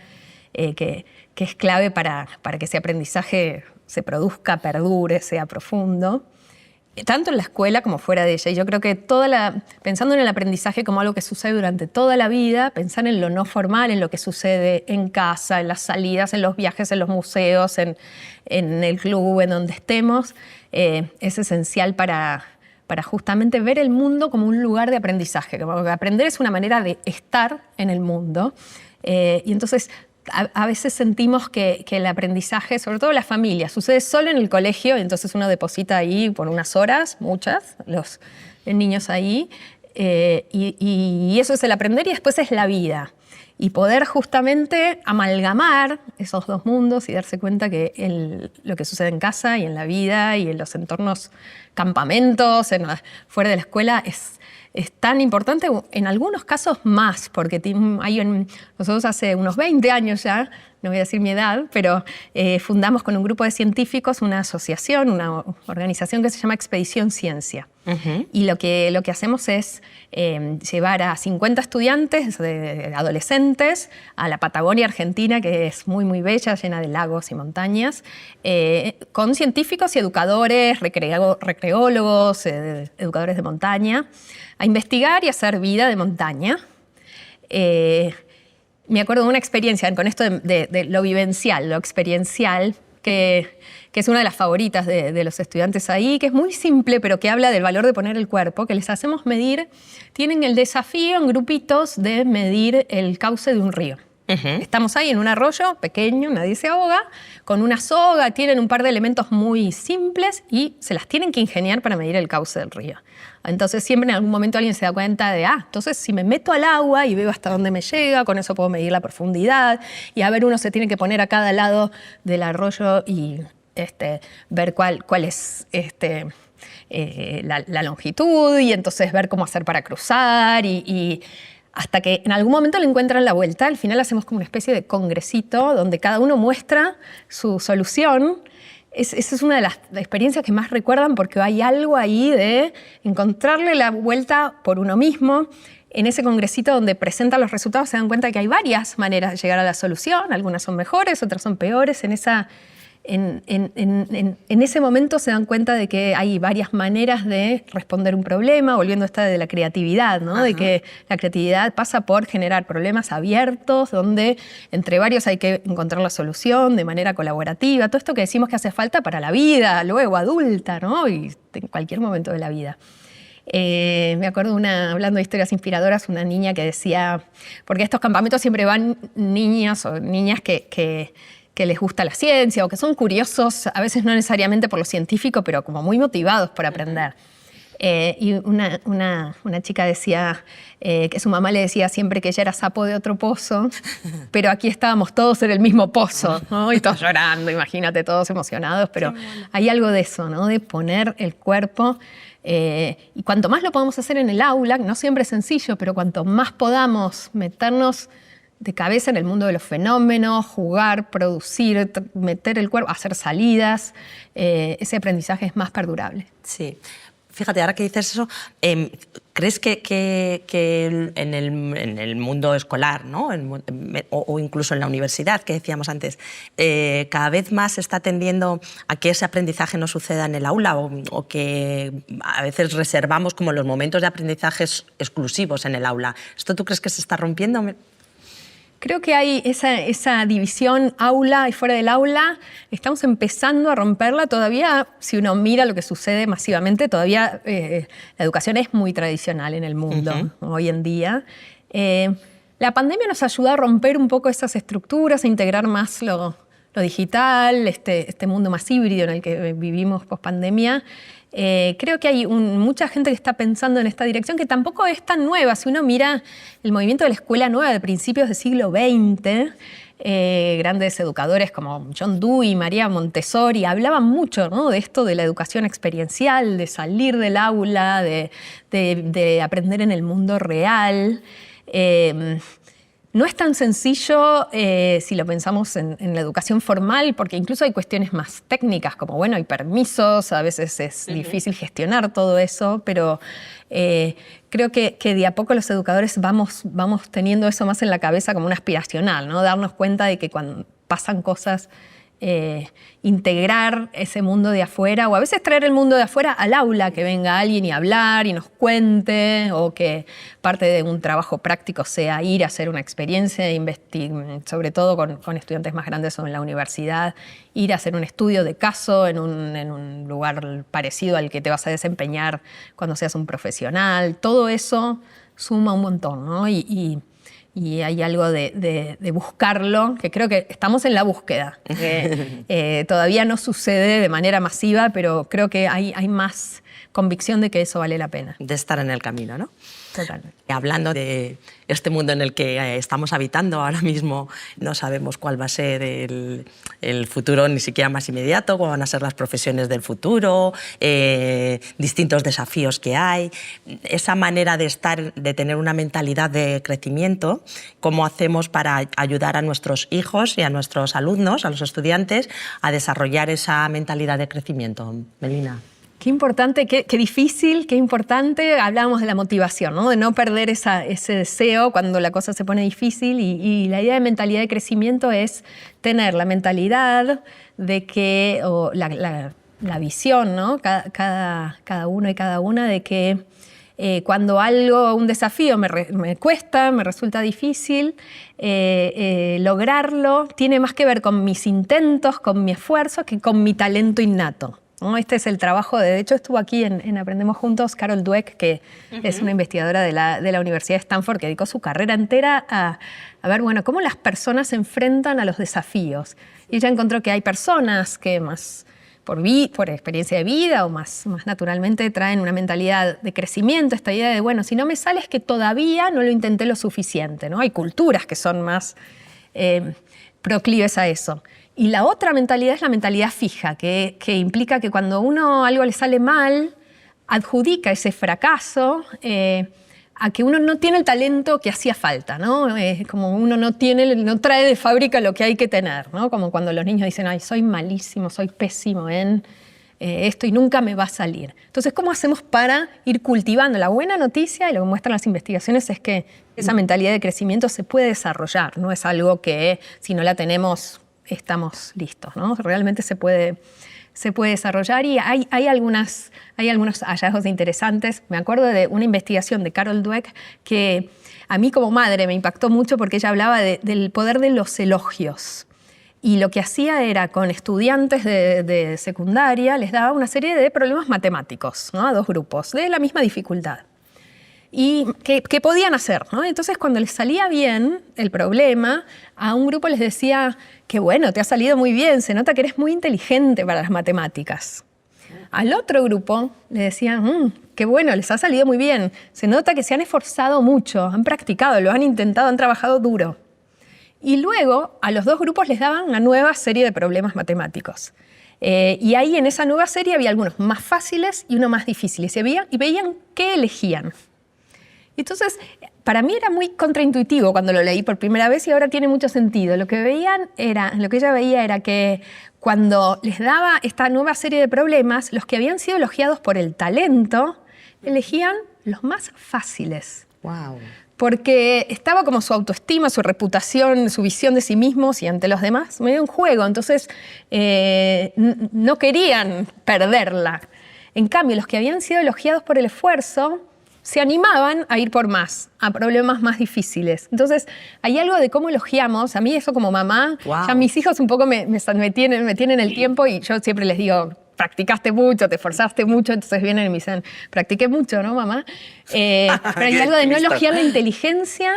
que es clave para que ese aprendizaje se produzca, perdure, sea profundo, tanto en la escuela como fuera de ella. Y yo creo que pensando en el aprendizaje como algo que sucede durante toda la vida, pensar en lo no formal, en lo que sucede en casa, en las salidas, en los viajes, en los museos, en el club, en donde estemos, es esencial para justamente ver el mundo como un lugar de aprendizaje. Como que aprender es una manera de estar en el mundo. Y entonces a veces sentimos que el aprendizaje, sobre todo en la familia, sucede solo en el colegio, y entonces uno deposita ahí por unas horas, muchas, los niños ahí, y eso es el aprender, y después es la vida. Y poder justamente amalgamar esos dos mundos y darse cuenta que lo que sucede en casa y en la vida y en los entornos campamentos, fuera de la escuela, es tan importante, en algunos casos más, porque nosotros hace unos 20 años ya, no voy a decir mi edad, pero fundamos con un grupo de científicos una asociación, una organización que se llama Expedición Ciencia. Y lo que hacemos es llevar a 50 estudiantes, adolescentes, a la Patagonia Argentina, que es muy, muy bella, llena de lagos y montañas, con científicos y educadores, recreólogos, educadores de montaña, a investigar y hacer vida de montaña. Me acuerdo de una experiencia, con esto de lo vivencial, lo experiencial, que es una de las favoritas de los estudiantes ahí, que es muy simple, pero que habla del valor de poner el cuerpo, que les hacemos medir, tienen el desafío en grupitos de medir el cauce de un río. Estamos ahí en un arroyo pequeño, nadie se ahoga, con una soga, tienen un par de elementos muy simples y se las tienen que ingeniar para medir el cauce del río. Entonces siempre en algún momento alguien se da cuenta de, entonces si me meto al agua y veo hasta dónde me llega, con eso puedo medir la profundidad, y a ver, uno se tiene que poner a cada lado del arroyo y ver cuál es la longitud, y entonces ver cómo hacer para cruzar, y hasta que en algún momento le encuentran la vuelta. Al final hacemos como una especie de congresito donde cada uno muestra su solución. Esa es una de las experiencias que más recuerdan, porque hay algo ahí de encontrarle la vuelta por uno mismo. En ese congresito donde presentan los resultados se dan cuenta que hay varias maneras de llegar a la solución. Algunas son mejores, otras son peores. En ese momento se dan cuenta de que hay varias maneras de responder un problema, volviendo a esta de la creatividad, ¿no? De que la creatividad pasa por generar problemas abiertos, donde entre varios hay que encontrar la solución de manera colaborativa. Todo esto que decimos que hace falta para la vida, luego adulta, ¿no? Y en cualquier momento de la vida. Me acuerdo hablando de historias inspiradoras, una niña que decía, porque a estos campamentos siempre van niños o niñas que les gusta la ciencia o que son curiosos, a veces no necesariamente por lo científico, pero como muy motivados por aprender. Y una chica decía que su mamá le decía siempre que ella era sapo de otro pozo, pero aquí estábamos todos en el mismo pozo, ¿no? Y todos llorando, imagínate, todos emocionados, pero hay algo de eso, ¿no? De poner el cuerpo. Y cuanto más lo podamos hacer en el aula, no siempre es sencillo, pero cuanto más podamos meternos de cabeza en el mundo de los fenómenos, jugar, producir, meter el cuerpo, hacer salidas, ese aprendizaje es más perdurable. Sí. Fíjate, ahora que dices eso, ¿crees que en el mundo escolar, ¿no? o incluso en la universidad, que decíamos antes, cada vez más se está tendiendo a que ese aprendizaje no suceda en el aula o que a veces reservamos como los momentos de aprendizajes exclusivos en el aula? ¿Esto tú crees que se está rompiendo? Creo que hay esa división aula y fuera del aula. Estamos empezando a romperla. Todavía, si uno mira lo que sucede masivamente, todavía la educación es muy tradicional en el mundo hoy en día. La pandemia nos ayudó a romper un poco esas estructuras, a integrar más lo digital, este mundo más híbrido en el que vivimos post-pandemia. Creo que hay mucha gente que está pensando en esta dirección, que tampoco es tan nueva. Si uno mira el movimiento de la escuela nueva de principios del siglo XX, grandes educadores como John Dewey y María Montessori hablaban mucho, ¿no? De esto de la educación experiencial, de salir del aula, de aprender en el mundo real. No es tan sencillo si lo pensamos en la educación formal, porque incluso hay cuestiones más técnicas, como bueno, hay permisos, a veces es difícil gestionar todo eso, pero creo que de a poco los educadores vamos teniendo eso más en la cabeza como un aspiracional, ¿no? Darnos cuenta de que cuando pasan cosas, integrar ese mundo de afuera, o a veces traer el mundo de afuera al aula, que venga alguien y hablar y nos cuente, o que parte de un trabajo práctico sea ir a hacer una experiencia, sobre todo con estudiantes más grandes o en la universidad, ir a hacer un estudio de caso en un lugar parecido al que te vas a desempeñar cuando seas un profesional. Todo eso suma un montón, ¿no? Y hay algo de buscarlo, que creo que estamos en la búsqueda. Todavía no sucede de manera masiva, pero creo que hay más convicción de que eso vale la pena. De estar en el camino, ¿no? Totalmente. Hablando de este mundo en el que estamos habitando ahora mismo, no sabemos cuál va a ser el futuro ni siquiera más inmediato, cuáles van a ser las profesiones del futuro, distintos desafíos que hay. Esa manera de estar, de tener una mentalidad de crecimiento, ¿cómo hacemos para ayudar a nuestros hijos y a nuestros alumnos, a los estudiantes, a desarrollar esa mentalidad de crecimiento? Melina. Qué importante, qué difícil, qué importante. Hablábamos de la motivación, ¿no? De no perder ese deseo cuando la cosa se pone difícil. Y la idea de mentalidad de crecimiento es tener la mentalidad de que, o la visión, ¿no? Cada uno y cada una de que cuando un desafío me cuesta, me resulta difícil, lograrlo tiene más que ver con mis intentos, con mi esfuerzo, que con mi talento innato, ¿no? Este es el trabajo, de hecho estuvo aquí en Aprendemos Juntos Carol Dweck, que es una investigadora de la Universidad de Stanford, que dedicó su carrera entera a ver, bueno, cómo las personas se enfrentan a los desafíos. Y ella encontró que hay personas que más por experiencia de vida o más naturalmente traen una mentalidad de crecimiento, esta idea de, bueno, si no me sale es que todavía no lo intenté lo suficiente, ¿no? Hay culturas que son más proclives a eso. Y la otra mentalidad es la mentalidad fija, que implica que cuando algo le sale mal, adjudica ese fracaso a que uno no tiene el talento que hacía falta, ¿no? Como uno no trae de fábrica lo que hay que tener, ¿no? Como cuando los niños dicen, ay, soy malísimo, soy pésimo en esto y nunca me va a salir. Entonces, ¿cómo hacemos para ir cultivando? La buena noticia, y lo que muestran las investigaciones, es que esa mentalidad de crecimiento se puede desarrollar, no es algo que si no la tenemos estamos listos, ¿no? Realmente se puede desarrollar y hay algunos hallazgos interesantes. Me acuerdo de una investigación de Carol Dweck que a mí como madre me impactó mucho porque ella hablaba del poder de los elogios. Y lo que hacía era, con estudiantes de secundaria, les daba una serie de problemas matemáticos, ¿no? A dos grupos, de la misma dificultad. Y que podían hacer, ¿no? Entonces, cuando les salía bien el problema, a un grupo les decía, qué bueno, te ha salido muy bien, se nota que eres muy inteligente para las matemáticas. Al otro grupo le decían, qué bueno, les ha salido muy bien, se nota que se han esforzado mucho, han practicado, lo han intentado, han trabajado duro. Y luego a los dos grupos les daban una nueva serie de problemas matemáticos. Y ahí en esa nueva serie había algunos más fáciles y unos más difíciles. Y veían qué elegían. Entonces, para mí era muy contraintuitivo cuando lo leí por primera vez y ahora tiene mucho sentido. Lo que ella veía era que cuando les daba esta nueva serie de problemas, los que habían sido elogiados por el talento, elegían los más fáciles. Wow. Porque estaba como su autoestima, su reputación, su visión de sí mismos y ante los demás medio en juego. Entonces, no querían perderla. En cambio, los que habían sido elogiados por el esfuerzo se animaban a ir por más, a problemas más difíciles. Entonces, hay algo de cómo elogiamos. A mí eso como mamá, wow. Ya mis hijos un poco me tienen el tiempo y yo siempre les digo, practicaste mucho, te esforzaste mucho, entonces vienen y me dicen, practiqué mucho, ¿no, mamá? Pero hay algo de no elogiar la inteligencia,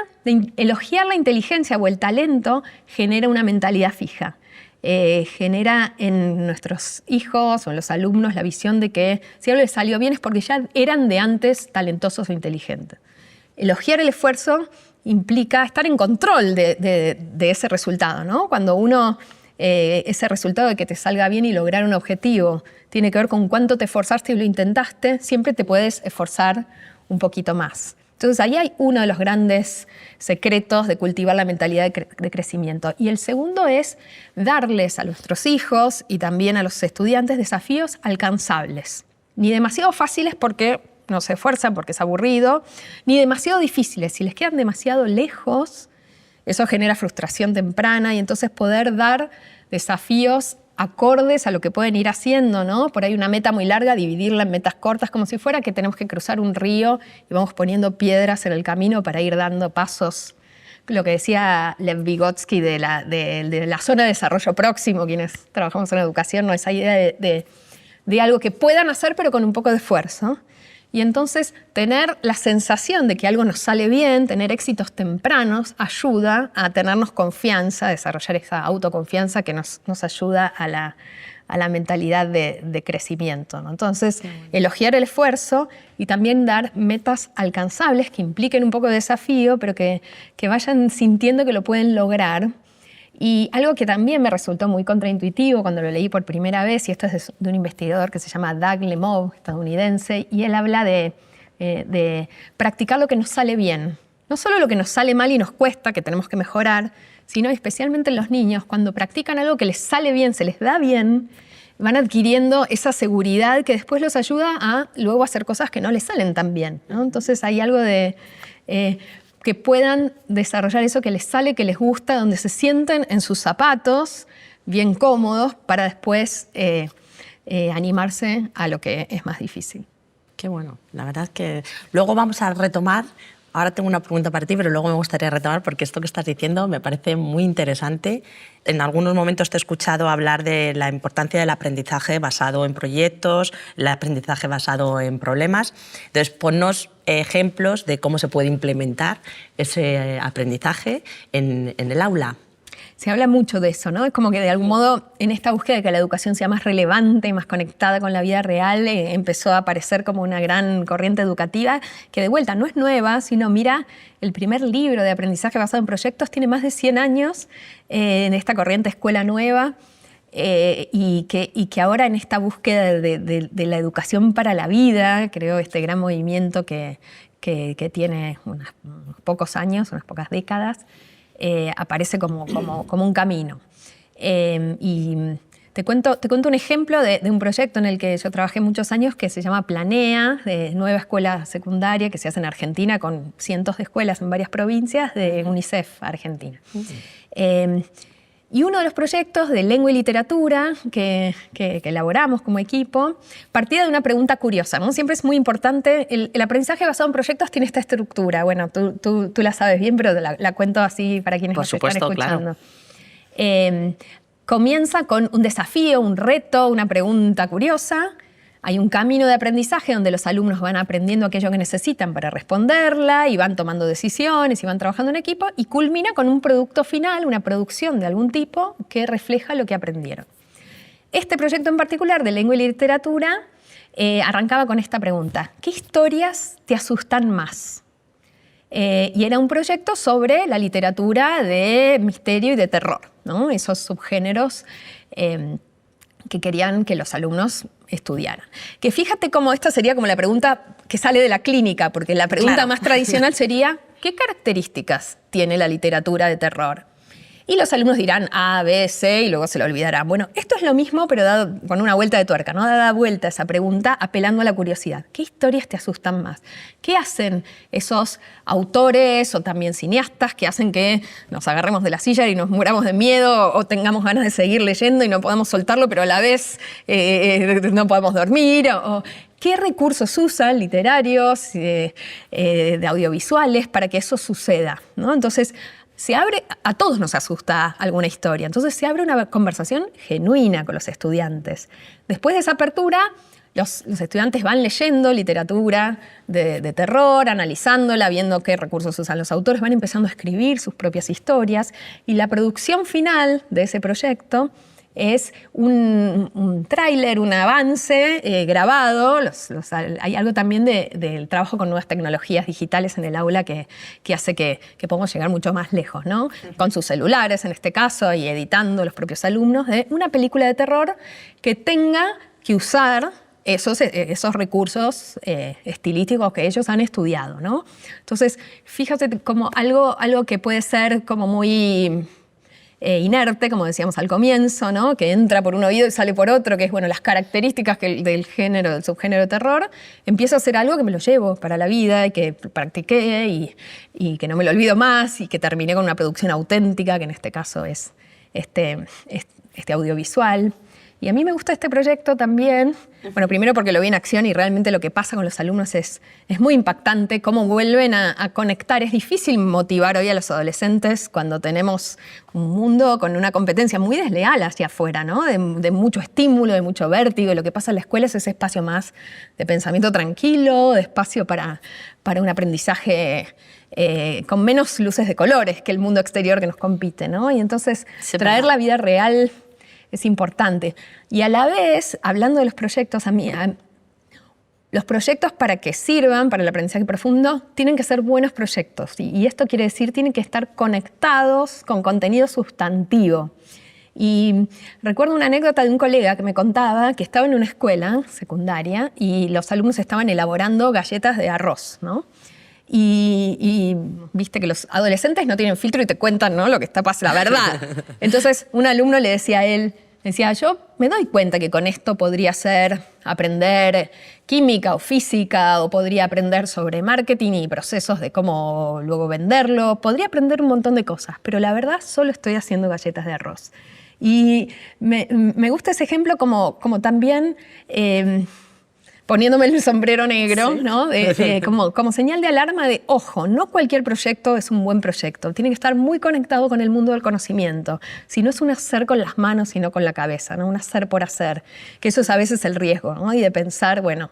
elogiar la inteligencia o el talento genera una mentalidad fija. Genera en nuestros hijos o en los alumnos la visión de que si algo les salió bien es porque ya eran de antes talentosos o inteligentes. Elogiar el esfuerzo implica estar en control de ese resultado, ¿no? Cuando ese resultado de que te salga bien y lograr un objetivo tiene que ver con cuánto te esforzaste y lo intentaste, siempre te puedes esforzar un poquito más. Entonces ahí hay uno de los grandes secretos de cultivar la mentalidad de crecimiento. Y el segundo es darles a nuestros hijos y también a los estudiantes desafíos alcanzables. Ni demasiado fáciles porque no se esfuerzan, porque es aburrido, ni demasiado difíciles. Si les quedan demasiado lejos, eso genera frustración temprana y entonces poder dar desafíos acordes a lo que pueden ir haciendo, ¿no? Por ahí una meta muy larga, dividirla en metas cortas, como si fuera que tenemos que cruzar un río y vamos poniendo piedras en el camino para ir dando pasos. Lo que decía Lev Vygotsky de la zona de desarrollo próximo, quienes trabajamos en educación, ¿no? Esa idea de algo que puedan hacer pero con un poco de esfuerzo. Y entonces tener la sensación de que algo nos sale bien, tener éxitos tempranos, ayuda a tenernos confianza, a desarrollar esa autoconfianza que nos ayuda a la mentalidad de crecimiento, ¿no? Entonces, elogiar el esfuerzo y también dar metas alcanzables que impliquen un poco de desafío, pero que vayan sintiendo que lo pueden lograr. Y algo que también me resultó muy contraintuitivo cuando lo leí por primera vez, y esto es de un investigador que se llama Doug Lemov, estadounidense, y él habla de practicar lo que nos sale bien. No solo lo que nos sale mal y nos cuesta, que tenemos que mejorar, sino especialmente en los niños, cuando practican algo que les sale bien, se les da bien, van adquiriendo esa seguridad que después los ayuda a luego hacer cosas que no les salen tan bien, ¿no? Entonces hay algo de que puedan desarrollar eso que les sale, que les gusta, donde se sienten en sus zapatos, bien cómodos, para después animarse a lo que es más difícil. Qué bueno. La verdad es que luego vamos a retomar. Ahora tengo una pregunta para ti, pero luego me gustaría retomar porque esto que estás diciendo me parece muy interesante. En algunos momentos te he escuchado hablar de la importancia del aprendizaje basado en proyectos, el aprendizaje basado en problemas. Entonces, ponnos ejemplos de cómo se puede implementar ese aprendizaje en el aula. Se habla mucho de eso, ¿no? Es como que de algún modo en esta búsqueda de que la educación sea más relevante y más conectada con la vida real, empezó a aparecer como una gran corriente educativa que de vuelta no es nueva, sino mira, el primer libro de aprendizaje basado en proyectos tiene más de 100 años en esta corriente Escuela Nueva. Y que ahora en esta búsqueda de la educación para la vida, creo este gran movimiento que tiene unos pocos años, unas pocas décadas, aparece como un camino. Y te cuento un ejemplo de un proyecto en el que yo trabajé muchos años que se llama Planea, de nueva escuela secundaria que se hace en Argentina con cientos de escuelas en varias provincias de UNICEF Argentina. Y uno de los proyectos de lengua y literatura que elaboramos como equipo partía de una pregunta curiosa, ¿no? Siempre es muy importante, el aprendizaje basado en proyectos tiene esta estructura. Bueno, tú la sabes bien, pero la cuento así para quienes nos están escuchando. Claro. Comienza con un desafío, un reto, una pregunta curiosa. Hay un camino de aprendizaje donde los alumnos van aprendiendo aquello que necesitan para responderla y van tomando decisiones y van trabajando en equipo y culmina con un producto final, una producción de algún tipo que refleja lo que aprendieron. Este proyecto en particular de lengua y literatura arrancaba con esta pregunta: ¿qué historias te asustan más? Y era un proyecto sobre la literatura de misterio y de terror, ¿no? Esos subgéneros que querían que los alumnos estudiaran. Que fíjate cómo esta sería como la pregunta que sale de la clínica, porque la pregunta más tradicional sería: ¿qué características tiene la literatura de terror? Y los alumnos dirán A, B, C y luego se lo olvidarán. Bueno, esto es lo mismo, pero dado con una vuelta de tuerca, ¿no? Da vuelta a esa pregunta apelando a la curiosidad. ¿Qué historias te asustan más? ¿Qué hacen esos autores o también cineastas que hacen que nos agarremos de la silla y nos muramos de miedo o tengamos ganas de seguir leyendo y no podamos soltarlo, pero a la vez no podemos dormir? ¿Qué recursos usan literarios, de audiovisuales para que eso suceda, ¿no? Entonces, a todos nos asusta alguna historia, entonces se abre una conversación genuina con los estudiantes. Después de esa apertura, los estudiantes van leyendo literatura de terror, analizándola, viendo qué recursos usan los autores, van empezando a escribir sus propias historias y la producción final de ese proyecto es un tráiler, un avance grabado. Hay algo también del trabajo con nuevas tecnologías digitales en el aula que hace que podamos llegar mucho más lejos, ¿no? Con sus celulares, en este caso, y editando los propios alumnos, de una película de terror que tenga que usar esos recursos estilísticos que ellos han estudiado, ¿no? Entonces, fíjate como algo que puede ser como muy inerte, como decíamos al comienzo, ¿no? Que entra por un oído y sale por otro, que es, bueno, las características del subgénero terror, empiezo a hacer algo que me lo llevo para la vida y que practiqué y que no me lo olvido más y que terminé con una producción auténtica, que en este caso es este audiovisual. Y a mí me gusta este proyecto también, bueno, primero porque lo vi en acción y realmente lo que pasa con los alumnos es muy impactante, cómo vuelven a conectar. Es difícil motivar hoy a los adolescentes cuando tenemos un mundo con una competencia muy desleal hacia afuera, ¿no? De mucho estímulo, de mucho vértigo. Y lo que pasa en la escuela es ese espacio más de pensamiento tranquilo, de espacio para un aprendizaje con menos luces de colores que el mundo exterior que nos compite, ¿no? Y entonces traer la vida real es importante. Y a la vez, hablando de los proyectos, los proyectos para que sirvan para el aprendizaje profundo tienen que ser buenos proyectos. Y esto quiere decir, tienen que estar conectados con contenido sustantivo. Y recuerdo una anécdota de un colega que me contaba que estaba en una escuela secundaria y los alumnos estaban elaborando galletas de arroz, ¿no? Y viste que los adolescentes no tienen filtro y te cuentan, ¿no?, lo que está pasando, la verdad. Entonces un alumno le decía a él, yo me doy cuenta que con esto podría ser aprender química o física, o podría aprender sobre marketing y procesos de cómo luego venderlo, podría aprender un montón de cosas, pero la verdad solo estoy haciendo galletas de arroz. Y me gusta ese ejemplo como también poniéndome el sombrero negro, ¿sí?, ¿no? Como señal de alarma de, ojo, no cualquier proyecto es un buen proyecto. Tiene que estar muy conectado con el mundo del conocimiento. Si no es un hacer con las manos, sino con la cabeza, ¿no? Un hacer por hacer. Que eso es a veces el riesgo, ¿no? Y de pensar, bueno,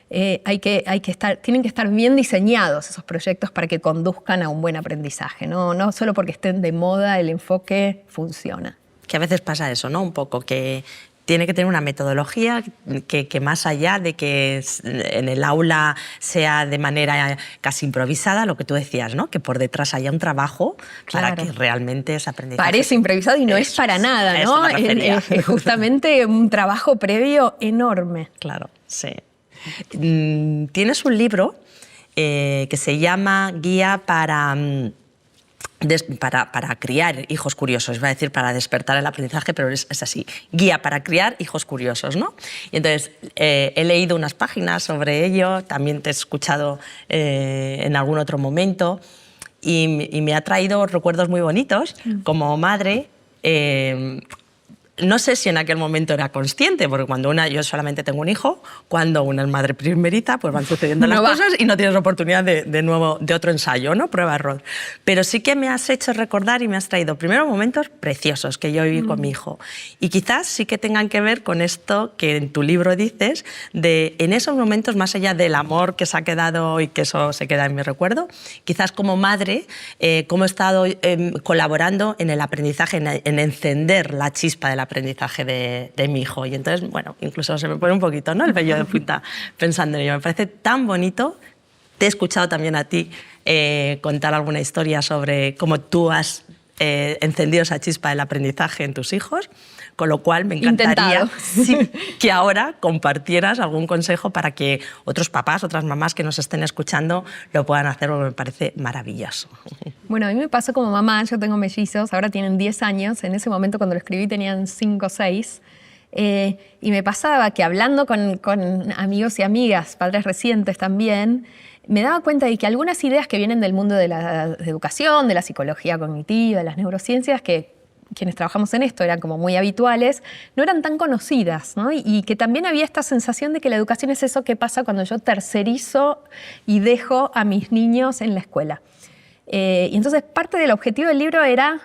tienen que estar bien diseñados esos proyectos para que conduzcan a un buen aprendizaje. No solo porque estén de moda, el enfoque funciona. Que a veces pasa eso, ¿no? Un poco que tiene que tener una metodología que más allá de que en el aula sea de manera casi improvisada, lo que tú decías, ¿no? Que por detrás haya un trabajo, claro, para que realmente ese aprendizaje... Parece improvisado y no es para nada, ¿no? Es justamente un trabajo previo enorme. Claro, sí. Tienes un libro que se llama Guía para criar hijos curiosos, iba a decir para despertar el aprendizaje, pero es así, Guía para criar hijos curiosos, ¿no? Y entonces he leído unas páginas sobre ello, también te he escuchado en algún otro momento y me ha traído recuerdos muy bonitos como madre. No sé si en aquel momento era consciente, porque yo solamente tengo un hijo, cuando una es madre primeriza, pues van sucediendo las cosas y no tienes oportunidad de otro ensayo, ¿no? Prueba-error. Pero sí que me has hecho recordar y me has traído primero momentos preciosos que yo viví con mi hijo. Y quizás sí que tengan que ver con esto que en tu libro dices, en esos momentos, más allá del amor que se ha quedado y que eso se queda en mi recuerdo, quizás como madre, cómo he estado colaborando en el aprendizaje, en encender la chispa del aprendizaje de mi hijo. Y entonces, bueno, incluso se me pone un poquito, ¿no?, el vello de punta pensando en ello. Me parece tan bonito. Te he escuchado también a ti contar alguna historia sobre cómo tú has encendido esa chispa del aprendizaje en tus hijos, con lo cual me encantaría que ahora compartieras algún consejo para que otros papás, otras mamás que nos estén escuchando lo puedan hacer, porque me parece maravilloso. Bueno, a mí me pasó como mamá, yo tengo mellizos, ahora tienen 10 años, en ese momento cuando lo escribí tenían 5 o 6, y me pasaba que hablando con amigos y amigas, padres recientes también, me daba cuenta de que algunas ideas que vienen del mundo de la educación, de la psicología cognitiva, de las neurociencias, que quienes trabajamos en esto eran como muy habituales, no eran tan conocidas, ¿no? Y que también había esta sensación de que la educación es eso que pasa cuando yo tercerizo y dejo a mis niños en la escuela. Y entonces parte del objetivo del libro era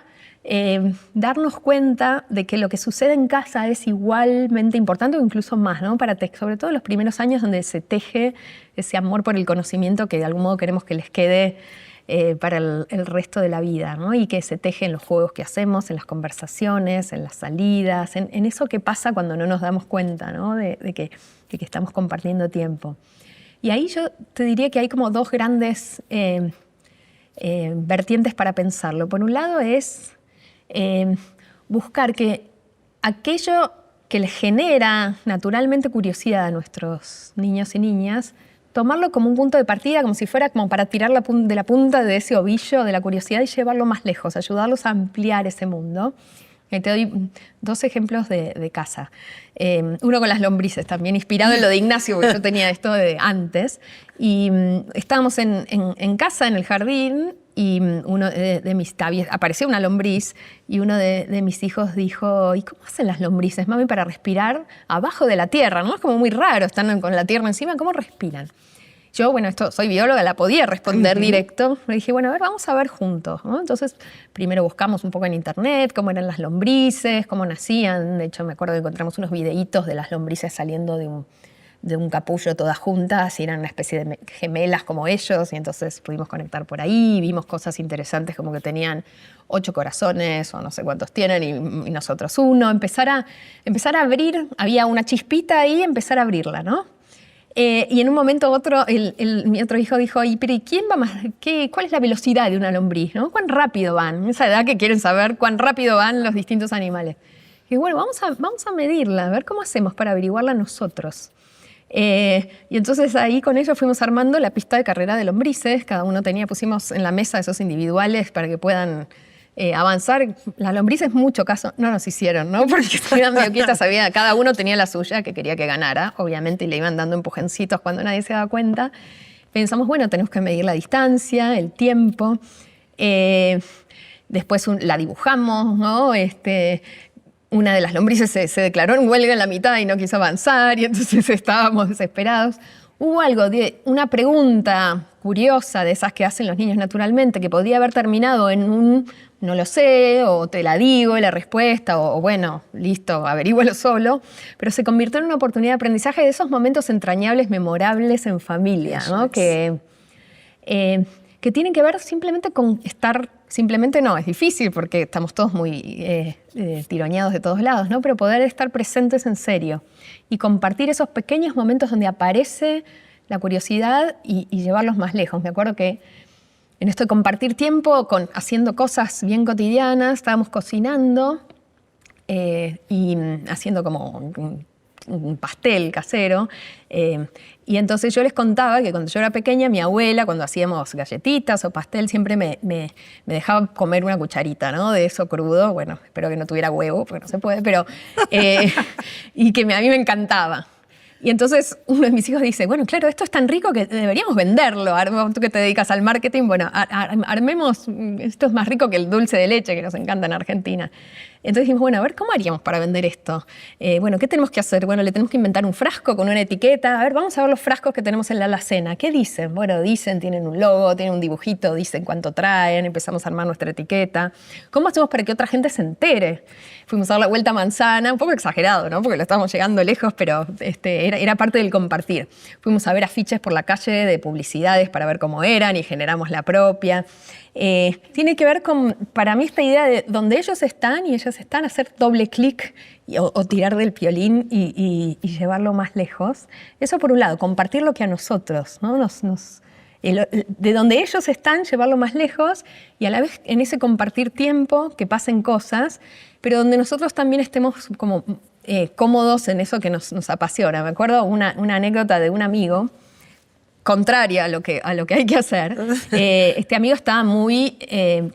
darnos cuenta de que lo que sucede en casa es igualmente importante o incluso más, ¿no? Sobre todo en los primeros años donde se teje ese amor por el conocimiento que de algún modo queremos que les quede para el resto de la vida, ¿no? Y que se teje en los juegos que hacemos, en las conversaciones, en las salidas, en eso que pasa cuando no nos damos cuenta, ¿no?, de que estamos compartiendo tiempo. Y ahí yo te diría que hay como dos grandes vertientes para pensarlo. Por un lado es buscar que aquello que les genera naturalmente curiosidad a nuestros niños y niñas, tomarlo como un punto de partida, como si fuera como para tirar de la punta de ese ovillo de la curiosidad y llevarlo más lejos, ayudarlos a ampliar ese mundo. Te doy 2 ejemplos de casa. Uno con las lombrices, también inspirado en lo de Ignacio, porque yo tenía esto de antes. Y estábamos en casa, en el jardín, y uno de mis apareció una lombriz, y uno de mis hijos dijo: ¿y cómo hacen las lombrices, mami, para respirar abajo de la tierra? ¿No? Es como muy raro, están con la tierra encima, ¿cómo respiran? Yo, bueno, soy bióloga, la podía responder directo. Le dije, bueno, a ver, vamos a ver juntos, ¿no? Entonces, primero buscamos un poco en internet cómo eran las lombrices, cómo nacían. De hecho, me acuerdo que encontramos unos videitos de las lombrices saliendo de un capullo todas juntas, y eran una especie de gemelas como ellos, y entonces pudimos conectar por ahí. Vimos cosas interesantes como que tenían 8 corazones, o no sé cuántos tienen, y nosotros 1. Empezar a abrir, había una chispita ahí, empezar a abrirla, ¿no? Y en un momento otro, mi otro hijo dijo: pero ¿y quién va más? ¿Cuál es la velocidad de una lombriz, ¿no? ¿Cuán rápido van? En esa edad que quieren saber cuán rápido van los distintos animales. Y bueno, vamos a medirla, a ver cómo hacemos para averiguarla nosotros. Y entonces ahí con ellos fuimos armando la pista de carrera de lombrices. Cada uno pusimos en la mesa esos individuales para que puedan avanzar. Las lombrices mucho caso no nos hicieron, ¿no? Porque estaban medio quietas, cada uno tenía la suya que quería que ganara, obviamente, y le iban dando empujoncitos cuando nadie se daba cuenta. Pensamos, bueno, tenemos que medir la distancia, el tiempo. Después la dibujamos, ¿no? Una de las lombrices se declaró en huelga en la mitad y no quiso avanzar, y entonces estábamos desesperados. Hubo una pregunta curiosa de esas que hacen los niños naturalmente, que podía haber terminado en un no lo sé, o te la digo, la respuesta, o bueno, listo, averígüelo solo, pero se convirtió en una oportunidad de aprendizaje de esos momentos entrañables, memorables en familia, ¿no? Que tienen que ver simplemente con estar, simplemente no, es difícil porque estamos todos muy tironeados de todos lados, ¿no? Pero poder estar presentes en serio y compartir esos pequeños momentos donde aparece la curiosidad y llevarlos más lejos. Me acuerdo que en esto de compartir tiempo haciendo cosas bien cotidianas, estábamos cocinando y haciendo como un pastel casero. Y entonces yo les contaba que cuando yo era pequeña, mi abuela, cuando hacíamos galletitas o pastel, siempre me dejaba comer una cucharita, ¿no? De eso crudo. Bueno, espero que no tuviera huevo, porque no se puede, pero... y que a mí me encantaba. Y entonces uno de mis hijos dice, bueno, claro, esto es tan rico que deberíamos venderlo. Tú que te dedicas al marketing, bueno, armemos, esto es más rico que el dulce de leche que nos encanta en Argentina. Entonces dijimos, bueno, a ver, ¿cómo haríamos para vender esto? Bueno, ¿qué tenemos que hacer? Bueno, le tenemos que inventar un frasco con una etiqueta. A ver, vamos a ver los frascos que tenemos en la alacena. ¿Qué dicen? Bueno, dicen, tienen un logo, tienen un dibujito, dicen cuánto traen, empezamos a armar nuestra etiqueta. ¿Cómo hacemos para que otra gente se entere? Fuimos a dar la vuelta a manzana, un poco exagerado, ¿no? Porque lo estábamos llegando lejos, pero era parte del compartir. Fuimos a ver afiches por la calle de publicidades para ver cómo eran y generamos la propia. Tiene que ver con, para mí, esta idea de donde ellos están y ellas están, hacer doble clic o tirar del piolín y llevarlo más lejos. Eso por un lado, compartir lo que a nosotros, ¿no? De donde ellos están, llevarlo más lejos, y a la vez en ese compartir tiempo, que pasen cosas, pero donde nosotros también estemos como cómodos en eso que nos apasiona. Me acuerdo una anécdota de un amigo, contraria a lo que hay que hacer. Este amigo estaba muy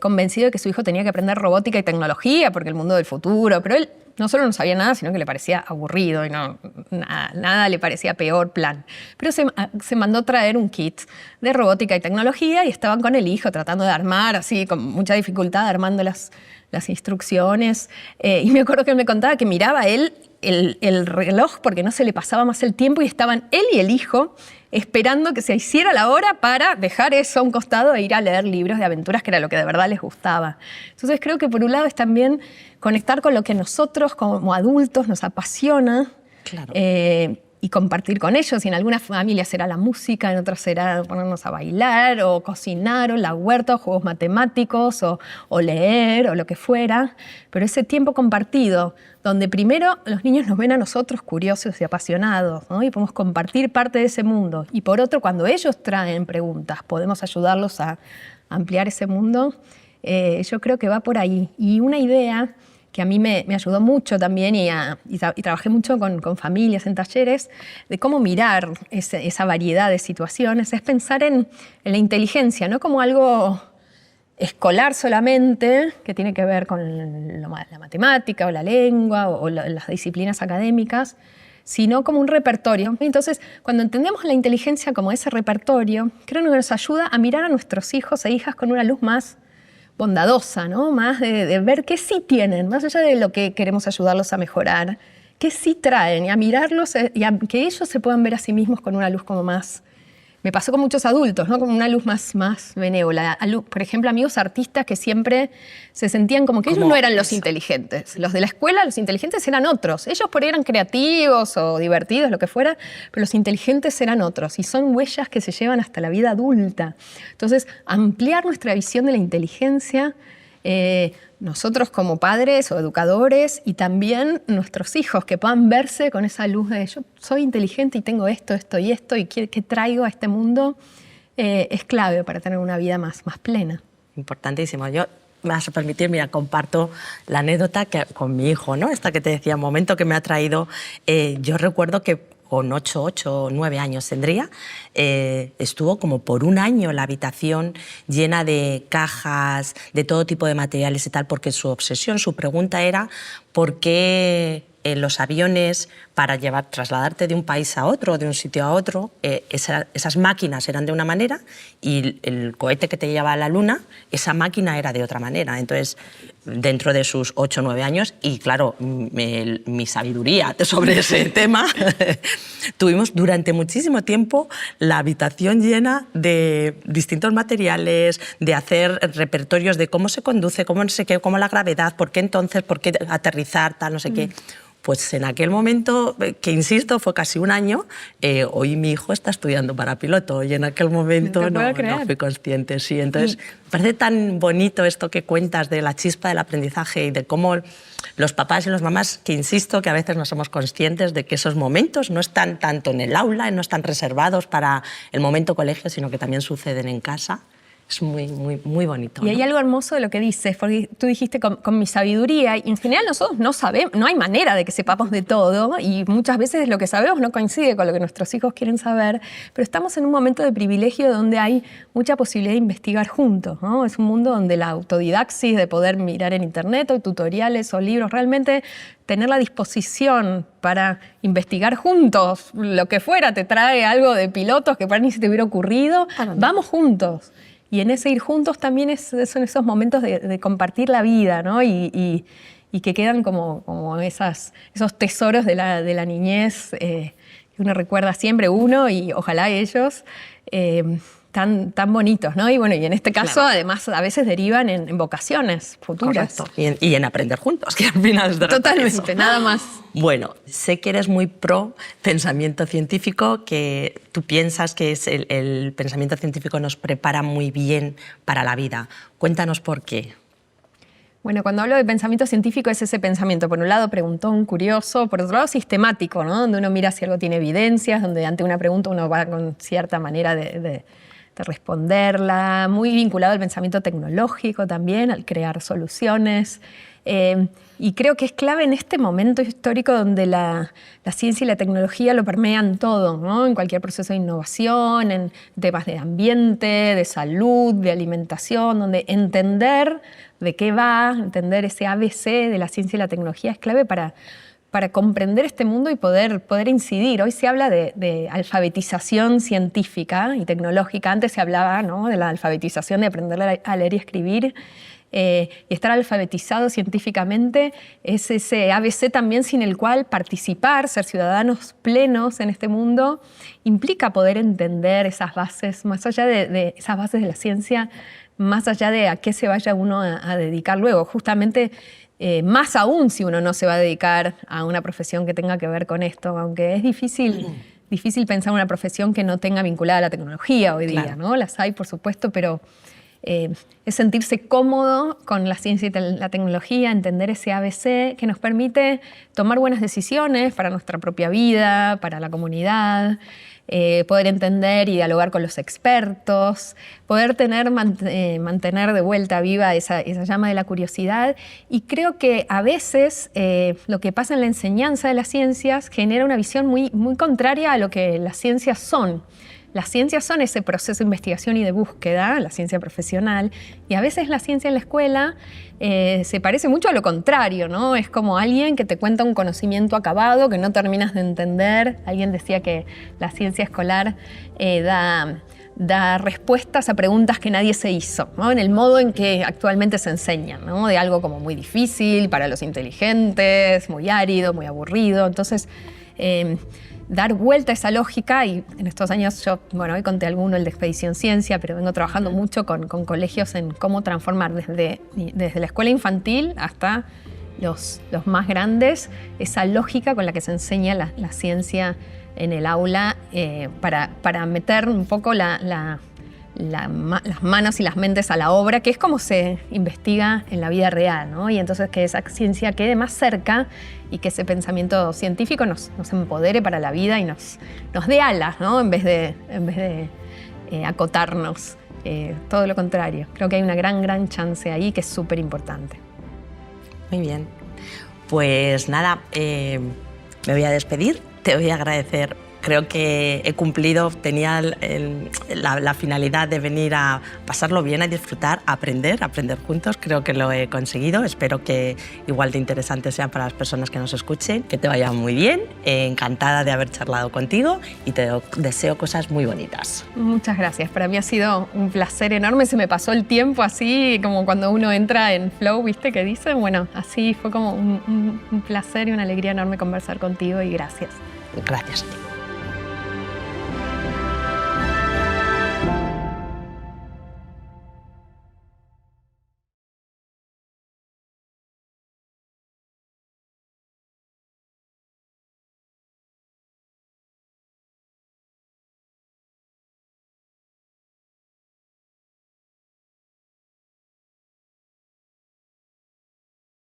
convencido de que su hijo tenía que aprender robótica y tecnología porque el mundo del futuro, pero él no solo no sabía nada, sino que le parecía aburrido y nada le parecía peor plan. Pero se mandó traer un kit de robótica y tecnología y estaban con el hijo tratando de armar, así con mucha dificultad, armando las instrucciones. Y me acuerdo que él me contaba que miraba él el reloj porque no se le pasaba más el tiempo y estaban él y el hijo esperando que se hiciera la hora para dejar eso a un costado e ir a leer libros de aventuras, que era lo que de verdad les gustaba. Entonces creo que por un lado es también conectar con lo que nosotros como adultos nos apasiona. Claro. Y compartir con ellos. Y en algunas familias será la música, en otras será ponernos a bailar o cocinar o la huerta o juegos matemáticos o leer o lo que fuera. Pero ese tiempo compartido, donde primero los niños nos ven a nosotros curiosos y apasionados, ¿no? Y podemos compartir parte de ese mundo. Y por otro, cuando ellos traen preguntas, podemos ayudarlos a ampliar ese mundo. Yo creo que va por ahí. Y una idea que a mí me ayudó mucho también y trabajé mucho con familias en talleres, de cómo mirar esa variedad de situaciones, es pensar en la inteligencia, no como algo escolar solamente, que tiene que ver con la matemática o la lengua o las disciplinas académicas, sino como un repertorio. Entonces, cuando entendemos la inteligencia como ese repertorio, creo que nos ayuda a mirar a nuestros hijos e hijas con una luz más bondadosa, ¿no? Más de ver qué sí tienen, más allá de lo que queremos ayudarlos a mejorar, qué sí traen, y a mirarlos y a que ellos se puedan ver a sí mismos con una luz como más... Me pasó con muchos adultos, ¿no? Como una luz más benévola. Por ejemplo, amigos artistas que siempre se sentían como que ellos no eran los inteligentes. Los de la escuela, los inteligentes eran otros. Ellos por ahí eran creativos o divertidos, lo que fuera, pero los inteligentes eran otros. Y son huellas que se llevan hasta la vida adulta. Entonces, ampliar nuestra visión de la inteligencia, nosotros como padres o educadores, y también nuestros hijos, que puedan verse con esa luz de yo soy inteligente y tengo esto, esto y esto, y qué traigo a este mundo, es clave para tener una vida más plena. Importantísimo. Yo, me vas a permitir, mira, comparto la anécdota con mi hijo, ¿no? Esta que te decía, un momento que me ha traído. Yo recuerdo que con 8 o 9 años tendría, estuvo como por un año la habitación llena de cajas, de todo tipo de materiales y tal, porque su obsesión, su pregunta era ¿por qué en los aviones, para trasladarte de un país a otro, de un sitio a otro, esas máquinas eran de una manera y el cohete que te llevaba a la Luna, esa máquina era de otra manera? Entonces, dentro de sus 8 o 9 años, y claro, mi sabiduría sobre ese tema, tuvimos durante muchísimo tiempo la habitación llena de distintos materiales, de hacer repertorios de cómo se conduce, cómo no sé qué, cómo la gravedad, por qué entonces, por qué aterrizar, tal, no sé qué. Pues en aquel momento, que insisto, fue casi un año, hoy mi hijo está estudiando para piloto y en aquel momento no fui consciente. Sí. Entonces, me parece tan bonito esto que cuentas de la chispa del aprendizaje y de cómo los papás y las mamás, que insisto, que a veces no somos conscientes de que esos momentos no están tanto en el aula, no están reservados para el momento colegio, sino que también suceden en casa. Es muy bonito. Y hay algo hermoso de lo que dices, porque tú dijiste con mi sabiduría, y en general nosotros no sabemos, no hay manera de que sepamos de todo, y muchas veces lo que sabemos no coincide con lo que nuestros hijos quieren saber, pero estamos en un momento de privilegio donde hay mucha posibilidad de investigar juntos, ¿no? Es un mundo donde la autodidaxis, de poder mirar en internet o tutoriales o libros, realmente tener la disposición para investigar juntos, lo que fuera, te trae algo de pilotos que para ni se te hubiera ocurrido, vamos juntos. Y en ese ir juntos también son esos momentos de compartir la vida, ¿no? Y que quedan como esos tesoros de la niñez que uno recuerda siempre, uno y ojalá ellos, tan bonitos, ¿no? Y bueno, y en este caso, claro, además a veces derivan en vocaciones futuras. Correcto. Y en aprender juntos, que al final es de totalmente, nada más. Bueno, sé que eres muy pro pensamiento científico, que tú piensas que el pensamiento científico nos prepara muy bien para la vida. Cuéntanos por qué. Bueno, cuando hablo de pensamiento científico es ese pensamiento, por un lado preguntón, curioso, por otro lado sistemático, ¿no? Donde uno mira si algo tiene evidencias, donde ante una pregunta uno va con cierta manera de responderla, muy vinculado al pensamiento tecnológico también, al crear soluciones. Y creo que es clave en este momento histórico donde la ciencia y la tecnología lo permean todo, ¿no? En cualquier proceso de innovación, en temas de ambiente, de salud, de alimentación, donde entender de qué va, entender ese ABC de la ciencia y la tecnología es clave para comprender este mundo y poder incidir. Hoy se habla de alfabetización científica y tecnológica. Antes se hablaba, ¿no?, de la alfabetización, de aprender a leer y escribir. Y estar alfabetizado científicamente es ese ABC también sin el cual participar, ser ciudadanos plenos en este mundo, implica poder entender esas bases, más allá de esas bases de la ciencia, más allá de a qué se vaya uno a dedicar luego. Justamente, más aún si uno no se va a dedicar a una profesión que tenga que ver con esto, aunque es difícil pensar en una profesión que no tenga vinculada a la tecnología hoy día, claro, ¿no? Las hay, por supuesto, pero es sentirse cómodo con la ciencia y la tecnología, entender ese ABC que nos permite tomar buenas decisiones para nuestra propia vida, para la comunidad, poder entender y dialogar con los expertos, poder mantener de vuelta viva esa llama de la curiosidad. Y creo que a veces lo que pasa en la enseñanza de las ciencias genera una visión muy, muy contraria a lo que las ciencias son. Las ciencias son ese proceso de investigación y de búsqueda, la ciencia profesional, y a veces la ciencia en la escuela se parece mucho a lo contrario, ¿no? Es como alguien que te cuenta un conocimiento acabado que no terminas de entender. Alguien decía que la ciencia escolar da respuestas a preguntas que nadie se hizo, ¿no? En el modo en que actualmente se enseña, ¿no? De algo como muy difícil para los inteligentes, muy árido, muy aburrido. Entonces, dar vuelta a esa lógica, y en estos años yo, bueno, hoy conté alguno, el de Expedición Ciencia, pero vengo trabajando mucho con colegios en cómo transformar desde la escuela infantil hasta los más grandes, esa lógica con la que se enseña la ciencia en el aula, para meter un poco las manos y las mentes a la obra, que es como se investiga en la vida real, ¿no? Y entonces que esa ciencia quede más cerca y que ese pensamiento científico nos empodere para la vida y nos dé alas, ¿no? En vez de acotarnos. Todo lo contrario. Creo que hay una gran chance ahí que es súper importante. Muy bien. Pues nada, me voy a despedir. Te voy a agradecer. Creo que he cumplido, tenía la finalidad de venir a pasarlo bien, a disfrutar, a aprender juntos. Creo que lo he conseguido. Espero que igual de interesante sea para las personas que nos escuchen. Que te vaya muy bien. Encantada de haber charlado contigo y te deseo cosas muy bonitas. Muchas gracias. Para mí ha sido un placer enorme. Se me pasó el tiempo así, como cuando uno entra en flow, ¿viste? Que dicen. Bueno, así fue como un placer y una alegría enorme conversar contigo y gracias. Gracias a ti.